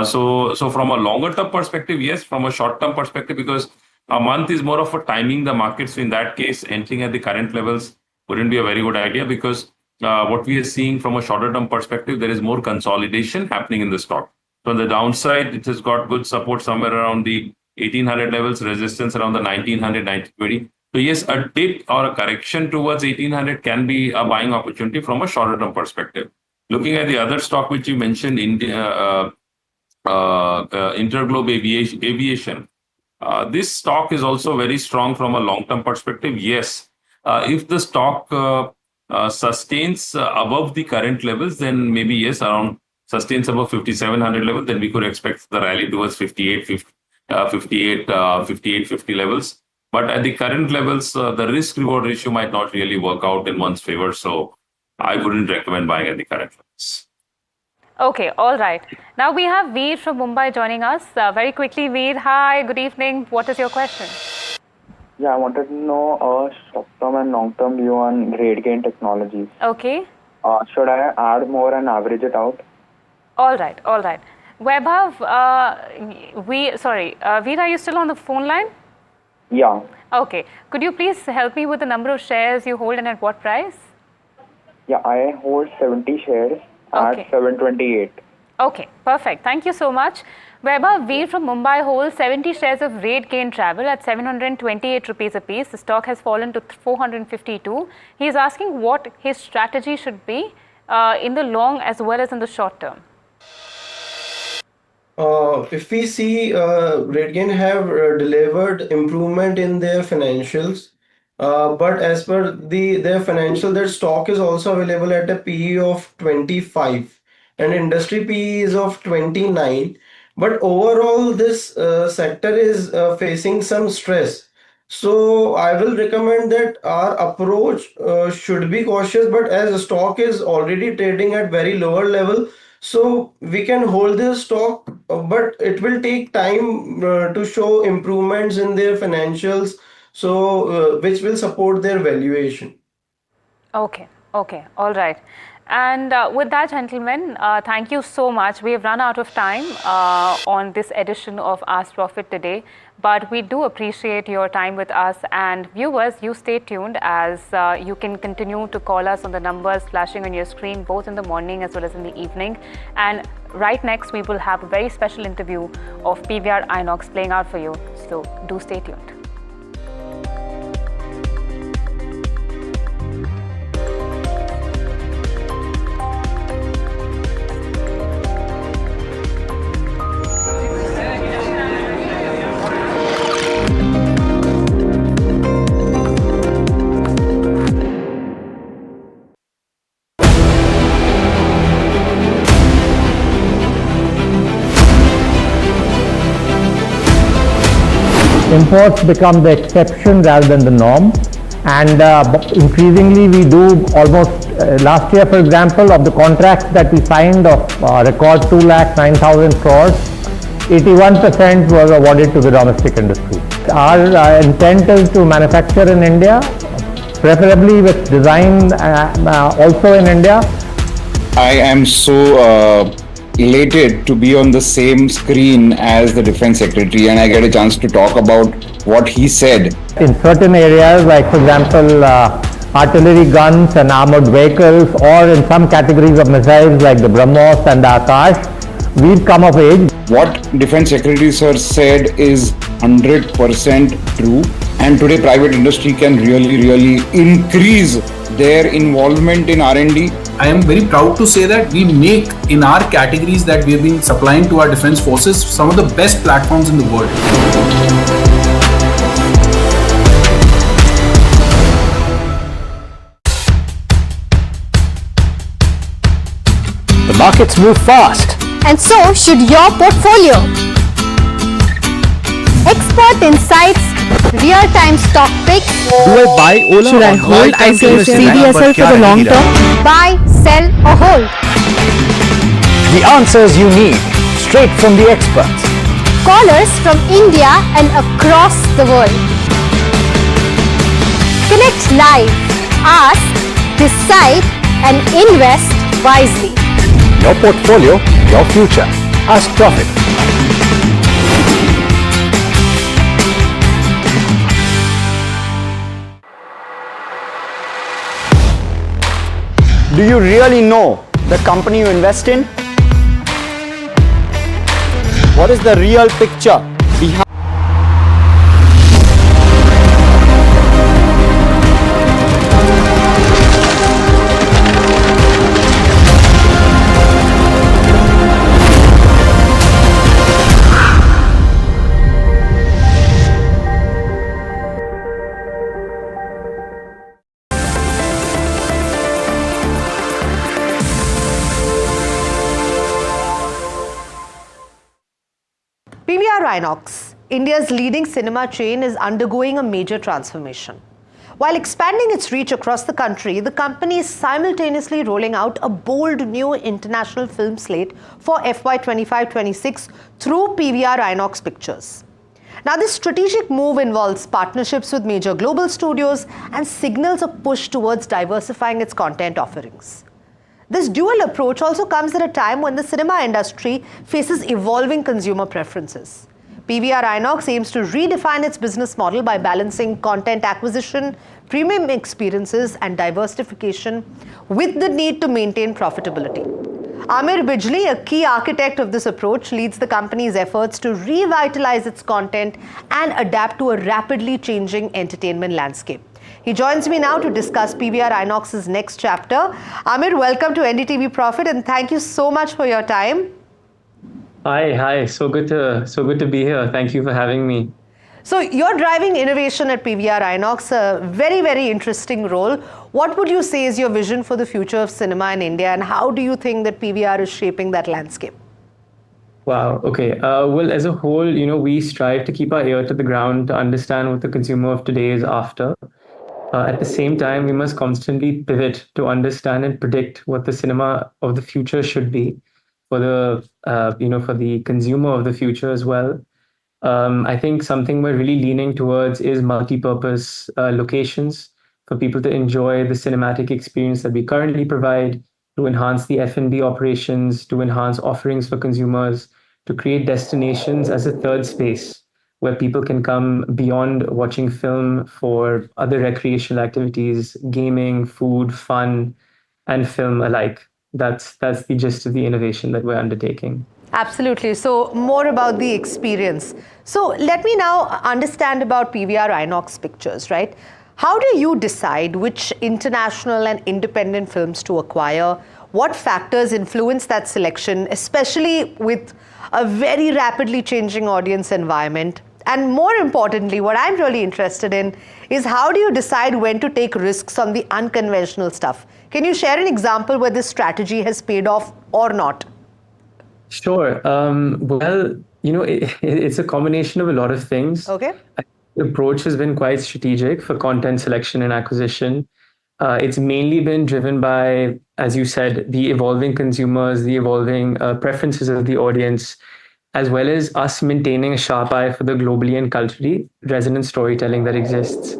So from a longer term perspective, yes. From a short term perspective, because a month is more of a timing the market. So in that case, entering at the current levels wouldn't be a very good idea, because what we are seeing from a shorter term perspective, there is more consolidation happening in the stock. So on the downside, it has got good support somewhere around the 1800 levels, resistance around the 1900, 1920. So yes, a dip or a correction towards 1800 can be a buying opportunity from a shorter term perspective. Looking at the other stock which you mentioned, Interglobe Aviation, this stock is also very strong from a long term perspective. Yes, if the stock sustains above the current levels, then maybe yes, around sustains above 5700 level, then we could expect the rally towards 5850 levels. But at the current levels, the risk reward ratio might not really work out in one's favor, so I wouldn't recommend buying at the current levels. Okay, all right. Now we have Veer from Mumbai joining us. Very quickly, Veer, hi, good evening. What is your question? Yeah, I wanted to know short-term and long-term view on RateGain Technologies. Okay. Should I add more and average it out? All right, all right. Vaibhav, Veer, are you still on the phone line? Yeah. Okay. Could you please help me with the number of shares you hold and at what price? Yeah, I hold 70 shares at 728. Okay, perfect. Thank you so much. Vaibhav, Veer from Mumbai holds 70 shares of RateGain Travel at 728 rupees a piece. The stock has fallen to 452. He is asking what his strategy should be in the long as well as in the short term. If we see RateGain have delivered improvement in their financials, but as per their financial, their stock is also available at a PE of 25 and industry PE is of 29. But overall, this sector is facing some stress. So I will recommend that our approach should be cautious, but as the stock is already trading at very lower level, so we can hold this stock, but it will take time to show improvements in their financials, so which will support their valuation. Okay, okay, all right. And with that, gentlemen, thank you so much. We have run out of time on this edition of Ask Profit today, but we do appreciate your time with us. And viewers, you stay tuned, as you can continue to call us on the numbers flashing on your screen, both in the morning as well as in the evening. And right next, we will have a very special interview of PVR Inox playing out for you. So do stay tuned. imports become the exception rather than the norm. And increasingly we do almost, last year for example, of the contracts that we signed of record 2,09,000 crores, 81% was awarded to the domestic industry. Our intent is to manufacture in India, preferably with design also in India. I am so elated to be on the same screen as the Defense Secretary, and I get a chance to talk about what he said. In certain areas, like for example, artillery guns and armored vehicles, or in some categories of missiles like the BrahMos and the Akash, we've come of age. What Defense Secretary Sir said is 100% true, and today private industry can really increase their involvement in R&D. I am very proud to say that we make, in our categories that we have been supplying to our defense forces, some of the best platforms in the world. The markets move fast. And so should your portfolio. Expert insights, real-time stock picks. Do I buy Ola? Should I hold CDSL for the long term? Buy, sell or hold? The answers you need, straight from the experts. Callers from India and across the world. Connect live, ask, decide and invest wisely. Your portfolio, your future. Ask Profit. Do you really know the company you invest in? What is the real picture behind? PVRX, India's leading cinema chain, is undergoing a major transformation. While expanding its reach across the country, the company is simultaneously rolling out a bold new international film slate for FY 25-26 through PVRX Pictures. Now, this strategic move involves partnerships with major global studios and signals a push towards diversifying its content offerings. This dual approach also comes at a time when the cinema industry faces evolving consumer preferences. PVRX aims to redefine its business model by balancing content acquisition, premium experiences and diversification with the need to maintain profitability. Amir Bijli, a key architect of this approach, leads the company's efforts to revitalize its content and adapt to a rapidly changing entertainment landscape. He joins me now to discuss PVRX's next chapter. Amir, welcome to NDTV Profit and thank you so much for your time. Hi. So good to be here. Thank you for having me. So you're driving innovation at PVRX, a very interesting role. What would you say is your vision for the future of cinema in India, and how do you think that PVR is shaping that landscape? Wow. Okay. Well, as a whole, we strive to keep our ear to the ground to understand what the consumer of today is after. At the same time, we must constantly pivot to understand and predict what the cinema of the future should be for the consumer of the future as well. I think something we're really leaning towards is multi-purpose locations for people to enjoy the cinematic experience that we currently provide, to enhance the F&B operations, to enhance offerings for consumers, to create destinations as a third space where people can come beyond watching film for other recreational activities, gaming, food, fun, and film alike. That's the gist of the innovation that we're undertaking. Absolutely. So more about the experience. So let me now understand about PVRX Pictures, right? How do you decide which international and independent films to acquire? What factors influence that selection, especially with a very rapidly changing audience environment? And more importantly, what I'm really interested in is how do you decide when to take risks on the unconventional stuff? Can you share an example where this strategy has paid off or not? Sure. Well, It's a combination of a lot of things. Okay. The approach has been quite strategic for content selection and acquisition. It's mainly been driven by, as you said, the evolving consumers, the evolving preferences of the audience, as well as us maintaining a sharp eye for the globally and culturally resonant storytelling that exists.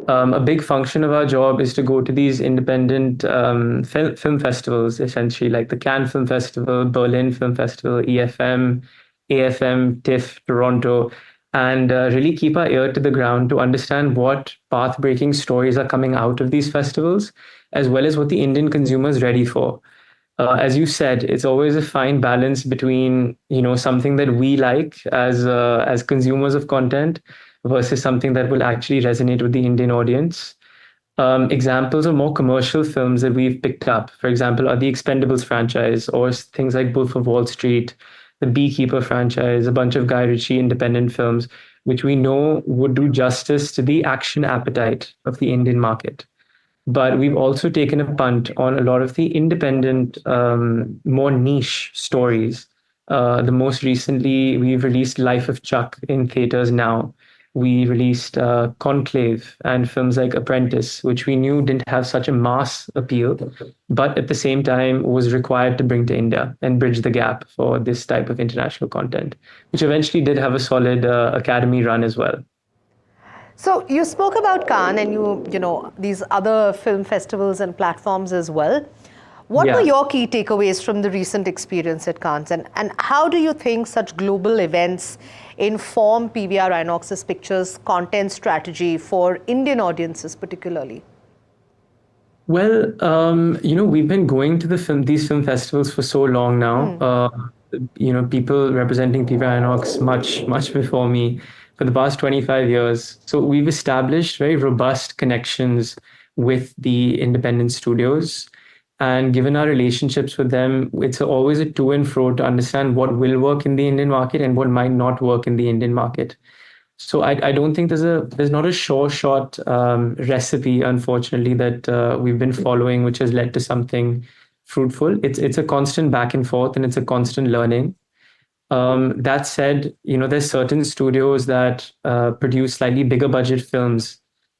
A big function of our job is to go to these independent film festivals, essentially, like the Cannes Film Festival, Berlin Film Festival, EFM, AFM, TIFF, Toronto, and really keep our ear to the ground to understand what path-breaking stories are coming out of these festivals, as well as what the Indian consumer is ready for. As you said, it's always a fine balance between something that we like as consumers of content versus something that will actually resonate with the Indian audience. Examples of more commercial films that we've picked up, for example, are the Expendables franchise or things like Wolf of Wall Street, the Beekeeper franchise, a bunch of Guy Ritchie independent films, which we know would do justice to the action appetite of the Indian market. But we've also taken a punt on a lot of the independent, more niche stories. The most recently, we've released Life of Chuck in theaters now. We released Conclave and films like Apprentice, which we knew didn't have such a mass appeal, but at the same time was required to bring to India and bridge the gap for this type of international content, which eventually did have a solid Academy run as well. So you spoke about Cannes and these other film festivals and platforms as well. What were your key takeaways from the recent experience at Cannes, and how do you think such global events inform PVR INOX's pictures content strategy for Indian audiences particularly? Well, we've been going to these film festivals for so long now. People representing PVR INOX much before me for the past 25 years. So we've established very robust connections with the independent studios. And given our relationships with them, it's always a to and fro to understand what will work in the Indian market and what might not work in the Indian market. So I don't think there's not a sure shot recipe, unfortunately, that we've been following, which has led to something fruitful. It's a constant back and forth, and it's a constant learning. That said, there's certain studios that produce slightly bigger budget films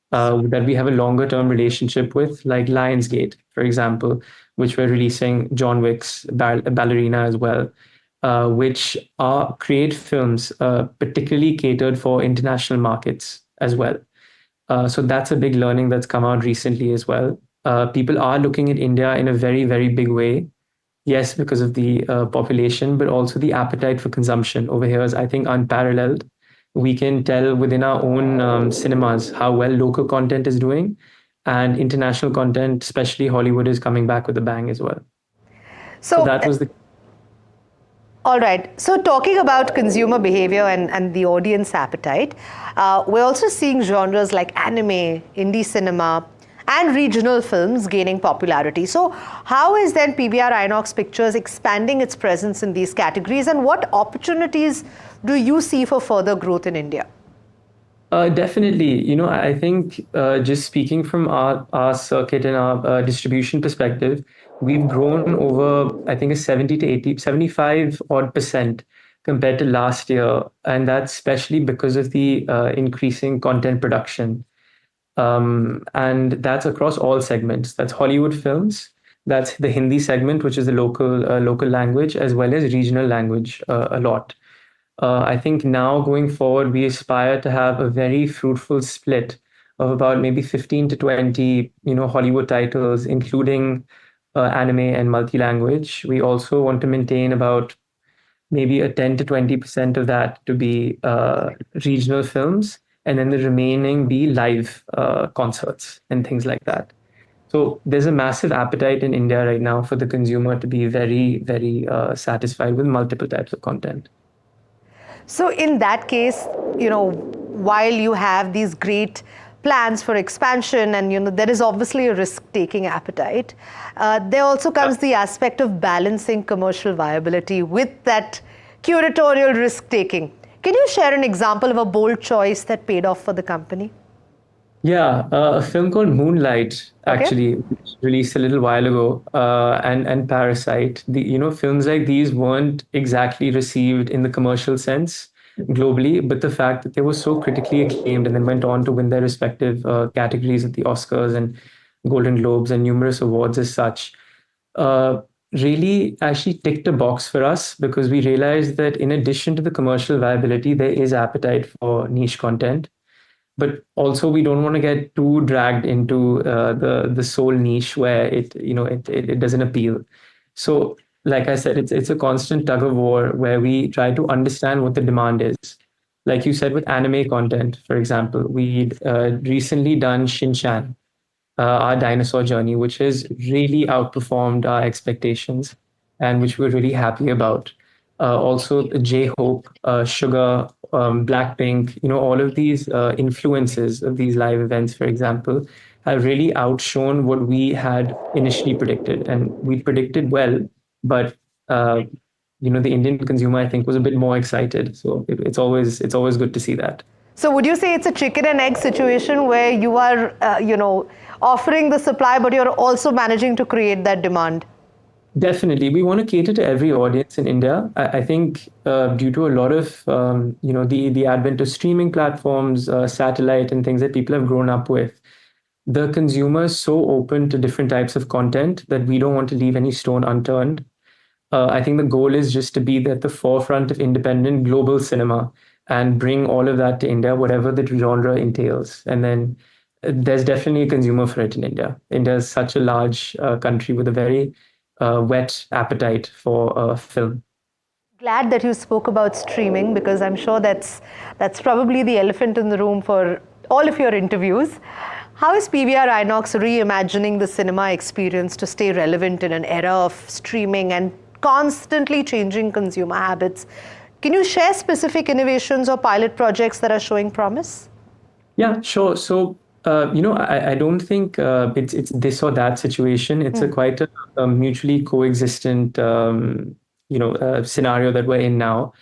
that we have a longer term relationship with, like Lionsgate, for example, which we're releasing John Wick's Ballerina as well, which create films particularly catered for international markets as well. So that's a big learning that's come out recently as well. People are looking at India in a very, very big way. Yes, because of the population, but also the appetite for consumption over here is, I think, unparalleled. We can tell within our own cinemas how well local content is doing, and international content, especially Hollywood, is coming back with a bang as well. So that was the... All right. So talking about consumer behavior and the audience appetite, we're also seeing genres like anime, indie cinema, and regional films gaining popularity. So how is then PVR INOX Pictures expanding its presence in these categories, and what opportunities do you see for further growth in India? Definitely. I think just speaking from our circuit and our distribution perspective, we've grown over, I think, a 75 odd % compared to last year. And that's especially because of the increasing content production. And that's across all segments. That's Hollywood films, that's the Hindi segment, which is the local language, as well as regional language a lot. I think now going forward, we aspire to have a very fruitful split of about maybe 15 to 20, Hollywood titles, including anime and multi-language. We also want to maintain about maybe a 10 to 20% of that to be regional films, and then the remaining be live concerts and things like that. So there's a massive appetite in India right now for the consumer to be very, very satisfied with multiple types of content. So in that case, while you have these great plans for expansion and there is obviously a risk-taking appetite, there also comes the aspect of balancing commercial viability with that curatorial risk-taking. Can you share an example of a bold choice that paid off for the company? Yeah, a film called Moonlight actually which released a little while ago, and Parasite. Films like these weren't exactly received in the commercial sense globally, but the fact that they were so critically acclaimed and then went on to win their respective categories at the Oscars and Golden Globes and numerous awards as such, uh, really actually ticked a box for us because we realized that in addition to the commercial viability, there is appetite for niche content, but also we don't want to get too dragged into the sole niche where it doesn't appeal. So, like I said, it's a constant tug of war where we try to understand what the demand is. Like you said, with anime content, for example, we recently done Shinchan, our dinosaur journey, which has really outperformed our expectations and which we're really happy about. Also, J-Hope, Sugar, Blackpink, all of these influences of these live events, for example, have really outshone what we had initially predicted. And we predicted well, but the Indian consumer, I think, was a bit more excited. So it's always good to see that. So would you say it's a chicken and egg situation where you are, offering the supply, but you're also managing to create that demand? Definitely, we want to cater to every audience in India. I think due to a lot of the advent of streaming platforms, satellite, and things that people have grown up with, the consumer is so open to different types of content that we don't want to leave any stone unturned. I think the goal is just to be at the forefront of independent global cinema and bring all of that to India, whatever the genre entails. And then there's definitely a consumer for it in India. India is such a large country with a very whet appetite for film. Glad that you spoke about streaming because I'm sure that's probably the elephant in the room for all of your interviews. How is PVR Inox reimagining the cinema experience to stay relevant in an era of streaming and constantly changing consumer habits? Can you share specific innovations or pilot projects that are showing promise? Yeah, sure. So, I don't think it's this or that situation. It's quite a mutually coexistent, scenario that we're in now.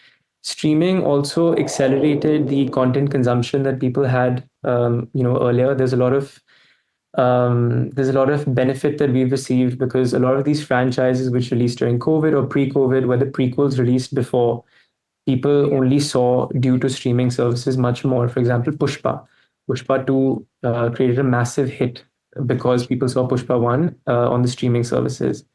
Streaming also accelerated the content consumption that people had, earlier. There's a lot of benefit that we've received because a lot of these franchises which released during COVID or pre-COVID, where the prequels released before, people only saw due to streaming services much more. For example, Pushpa 2 created a massive hit because people saw Pushpa 1 on the streaming services.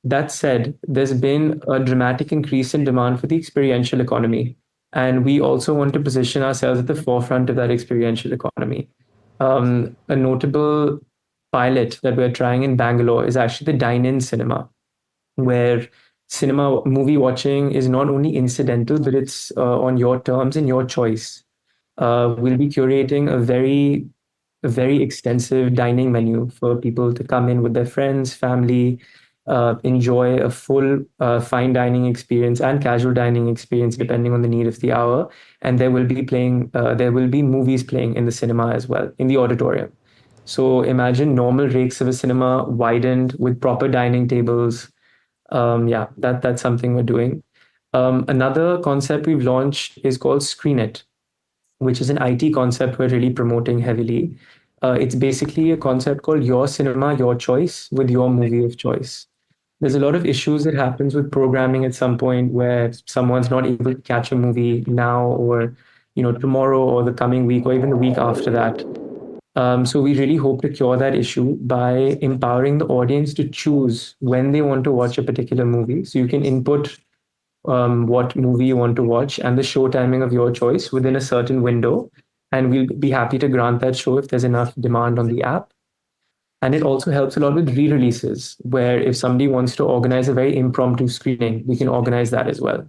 That said, there's been a dramatic increase in demand for the experiential economy. And we also want to position ourselves at the forefront of that experiential economy. A notable pilot that we're trying in Bangalore is actually the dine-in cinema, where cinema movie watching is not only incidental, but it's on your terms and your choice. We'll be curating a very extensive dining menu for people to come in with their friends, family, enjoy a full fine dining experience and casual dining experience depending on the need of the hour. And there will be movies playing in the cinema as well, in the auditorium. So imagine normal rakes of a cinema widened with proper dining tables. That's something we're doing. Another concept we've launched is called Screen It, which is an IT concept we're really promoting heavily. It's basically a concept called Your Cinema, Your Choice with your movie of choice. There's a lot of issues that happens with programming at some point where someone's not able to catch a movie now or tomorrow or the coming week or even the week after that. So we really hope to cure that issue by empowering the audience to choose when they want to watch a particular movie. So you can input what movie you want to watch and the show timing of your choice within a certain window. And we'll be happy to grant that show if there's enough demand on the app. And it also helps a lot with re-releases, where if somebody wants to organize a very impromptu screening, we can organize that as well.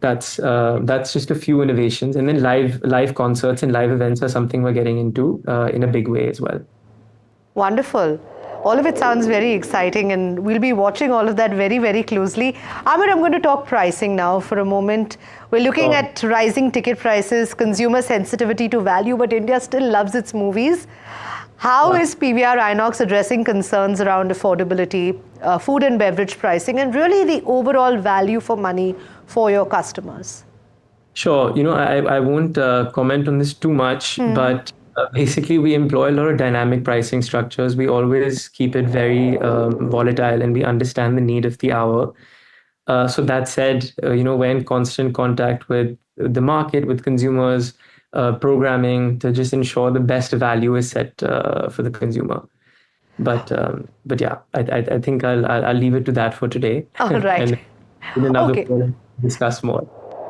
That's just a few innovations. And then live concerts and live events are something we're getting into in a big way as well. Wonderful. All of it sounds very exciting and we'll be watching all of that very, very closely. Amir, I'm going to talk pricing now for a moment. We're looking at rising ticket prices, consumer sensitivity to value, but India still loves its movies. How is PVR Inox addressing concerns around affordability, food and beverage pricing, and really the overall value for money for your customers? Sure. I won't comment on this too much, but Basically, we employ a lot of dynamic pricing structures. We always keep it very volatile, and we understand the need of the hour. So that said, we're in constant contact with the market, with consumers, programming to just ensure the best value is set for the consumer. But yeah, I think I'll leave it to that for today. All right. And in another Okay. call, discuss more.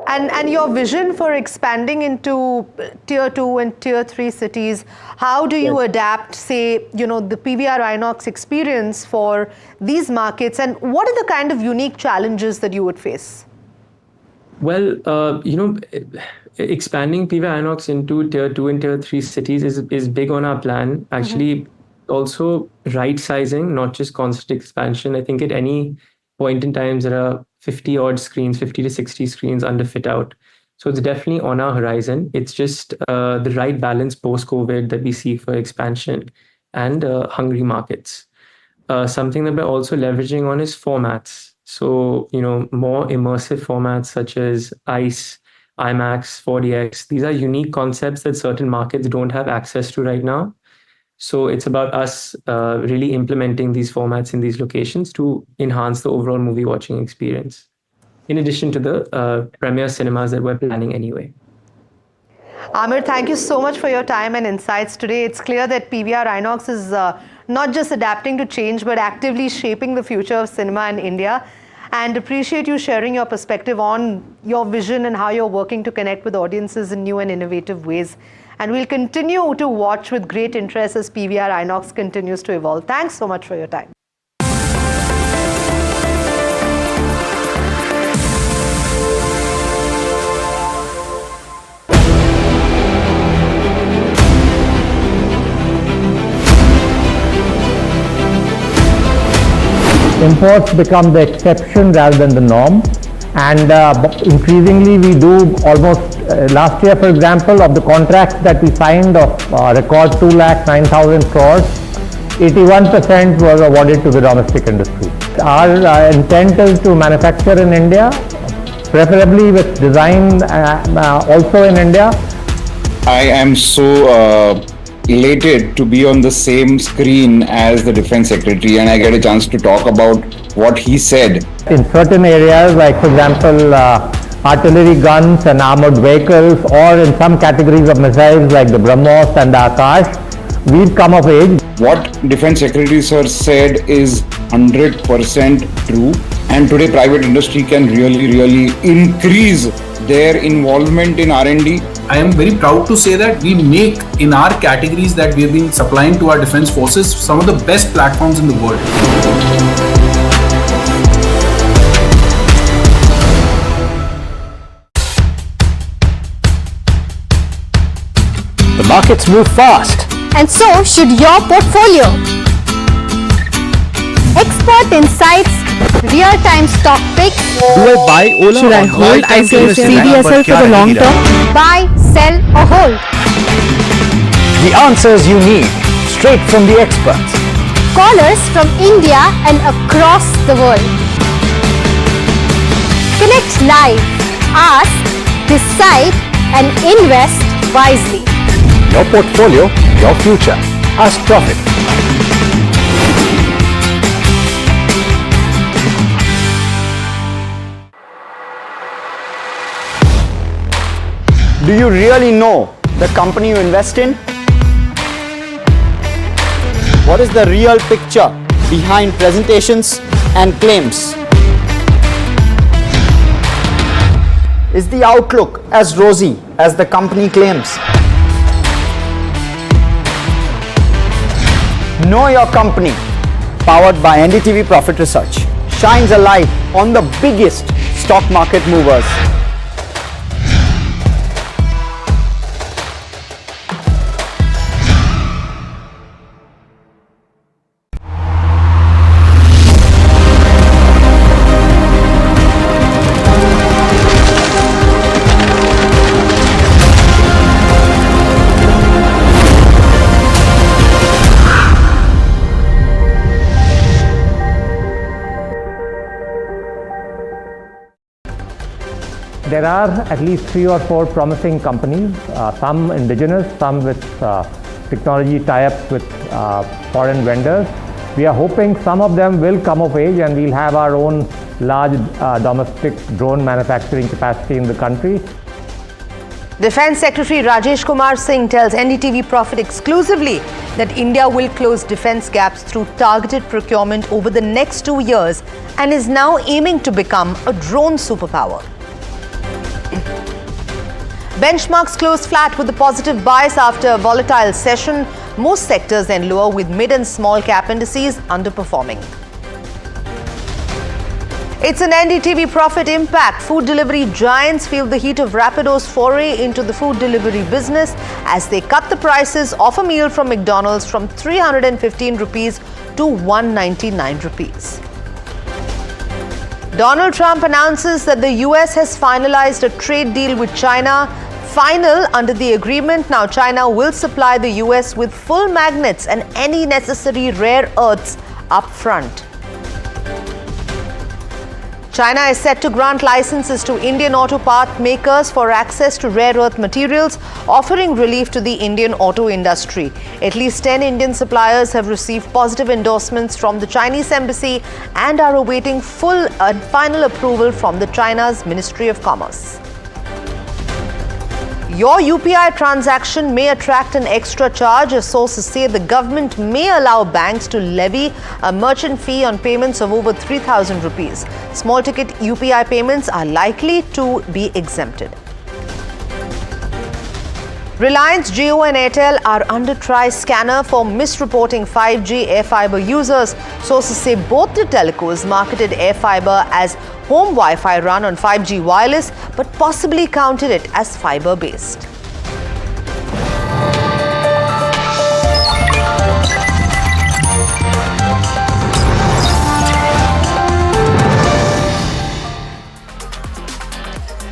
And your vision for expanding into tier 2 and tier 3 cities, how do you adapt, say, the PVR Inox experience for these markets, and what are the kind of unique challenges that you would face? Well, expanding PVR Inox into tier 2 and tier 3 cities is big on our plan. Actually, also right sizing, not just constant expansion. I think at any point in time, there are 50 odd screens, 50 to 60 screens under fit out. So it's definitely on our horizon. It's just the right balance post-COVID that we see for expansion and hungry markets. Something that we're also leveraging on is formats. So, more immersive formats such as ICE, IMAX, 4DX. These are unique concepts that certain markets don't have access to right now. So it's about us really implementing these formats in these locations to enhance the overall movie watching experience, in addition to the premier cinemas that we're planning anyway. Amir, thank you so much for your time and insights today. It's clear that PVR Inox is not just adapting to change, but actively shaping the future of cinema in India. And appreciate you sharing your perspective on your vision and how you're working to connect with audiences in new and innovative ways. And we'll continue to watch with great interest as PVR Inox continues to evolve. Thanks so much for your time. Imports become the exception rather than the norm, and increasingly we do almost last year, for example, of the contracts that we signed of record 2,09,000 crores, 81% was awarded to the domestic industry. Our intent is to manufacture in India, preferably with design also in India. I am so elated to be on the same screen as the Defense Secretary, and I get a chance to talk about what he said. In certain areas, like for example, artillery guns and armored vehicles, or in some categories of missiles like the BrahMos and the Akash, we've come of age. What Defense Secretary Sir said is 100% true, and today private industry can really increase their involvement in R&D. I am very proud to say that we make, in our categories that we have been supplying to our defense forces, some of the best platforms in the world. The markets move fast. And so should your portfolio. Expert insights, real-time stock picks. Do I buy Ola? Should I hold CDSL for the long term? Buy, sell or hold? The answers you need, straight from the experts. Callers from India and across the world. Connect live, ask, decide and invest wisely. Your portfolio, your future. Ask Profit. Do you really know the company you invest in? What is the real picture behind presentations and claims? Is the outlook as rosy as the company claims? Know Your Company, powered by NDTV Profit Research, shines a light on the biggest stock market movers. there are at least 3 or 4 promising companies, some indigenous, some with technology tie-ups with foreign vendors. We are hoping some of them will come of age and we'll have our own large domestic drone manufacturing capacity in the country. Defence Secretary Rajesh Kumar Singh tells NDTV Profit exclusively that India will close defence gaps through targeted procurement over the next 2 years and is now aiming to become a drone superpower. Benchmarks closed flat with a positive bias after a volatile session. Most sectors then lower, with mid and small cap indices underperforming. It's an NDTV Profit impact. Food delivery giants feel the heat of Rapido's foray into the food delivery business as they cut the prices of a meal from McDonald's from 315 rupees to 199 rupees. Donald Trump announces that the US has finalized a trade deal with China. Final under the agreement, now China will supply the US with full magnets and any necessary rare earths up front. China is set to grant licenses to Indian auto part makers for access to rare earth materials, offering relief to the Indian auto industry. At least 10 Indian suppliers have received positive endorsements from the Chinese embassy and are awaiting full and final approval from the China's Ministry of Commerce. Your UPI transaction may attract an extra charge. As sources say, the government may allow banks to levy a merchant fee on payments of over 3,000 rupees. Small ticket UPI payments are likely to be exempted. Reliance, Jio and Airtel are under tri-scanner for misreporting 5G AirFiber users. Sources say both the telcos marketed AirFiber as home Wi-Fi run on 5G wireless, but possibly counted it as fiber-based.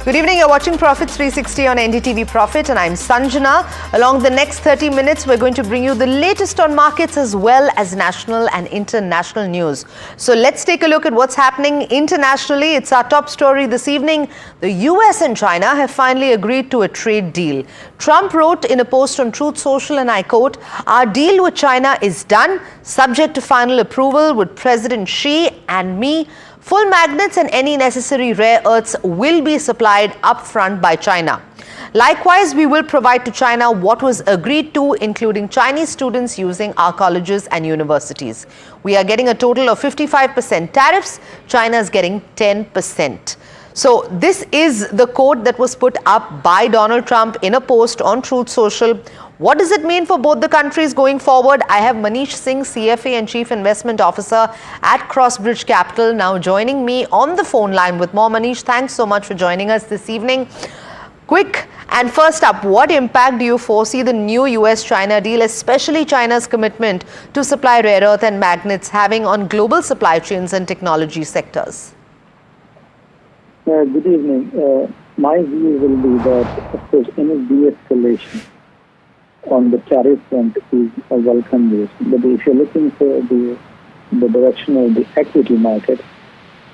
Good evening, you're watching Profits 360 on NDTV Profit and I'm Sanjana. Along the next 30 minutes, we're going to bring you the latest on markets as well as national and international news. So let's take a look at what's happening internationally. It's our top story this evening. The US and China have finally agreed to a trade deal. Trump wrote in a post on Truth Social, and I quote, "Our deal with China is done, subject to final approval with President Xi and me. Full magnets and any necessary rare earths will be supplied upfront by China. Likewise, we will provide to China what was agreed to, including Chinese students using our colleges and universities. We are getting a total of 55% tariffs. China is getting 10%. So this is the quote that was put up by Donald Trump in a post on Truth Social. What does it mean for both the countries going forward? I have Manish Singh, CFA and Chief Investment Officer at Crossbridge Capital, now joining me on the phone line with more. Manish, thanks so much for joining us this evening. Quick, and first up, what impact do you foresee the new US-China deal, especially China's commitment to supply rare earth and magnets, having on global supply chains and technology sectors? Good evening. My view will be that, of course, any de-escalation on the tariff front is a welcome news. But if you're looking for the direction of the equity market,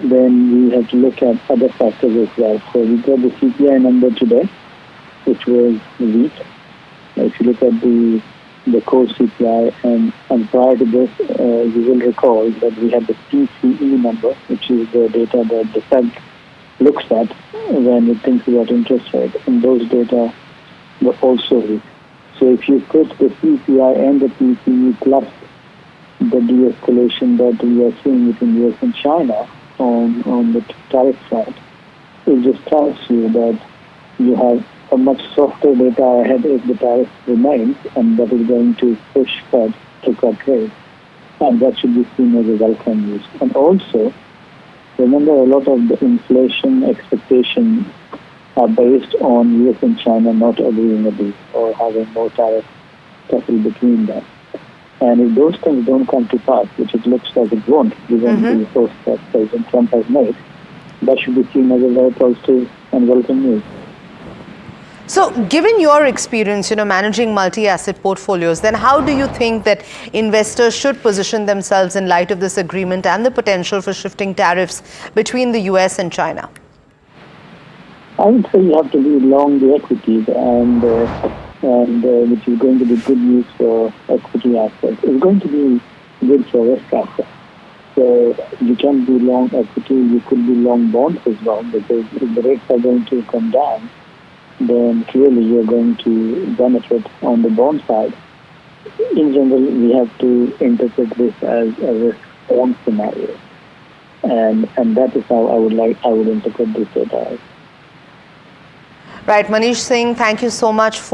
then we have to look at other factors as well. So we got the CPI number today, which was weak. If you look at the core CPI, and prior to this, you will recall that we had the PCE number, which is the data that the Fed looks at when it thinks about interest rate, and those data were also weak. So if you put the CPI and the PCE plus the de-escalation that we are seeing between US and China on the tariff front, it just tells you that you have a much softer data ahead if the tariff remains, and that is going to push Fed to cut rates. And that should be seen as a welcome news. And also, remember, a lot of the inflation expectations are based on US and China not agreeing a deal or having no tariff settled between them. And if those things don't come to pass, which it looks like it won't, given the post that President Trump has made, that should be seen as a very positive and welcome news. So, given your experience, managing multi-asset portfolios, then how do you think that investors should position themselves in light of this agreement and the potential for shifting tariffs between the US and China? I would say you have to be long the equities, and which is going to be good news for equity assets. It's going to be good for risk assets. So you can be long equity, you could be long bonds as well, because if the rates are going to come down, then clearly you're going to benefit on the bond side. In general, we have to interpret this as a risk-on scenario, and that is how I would interpret this data as. Right, Manish Singh, thank you so much for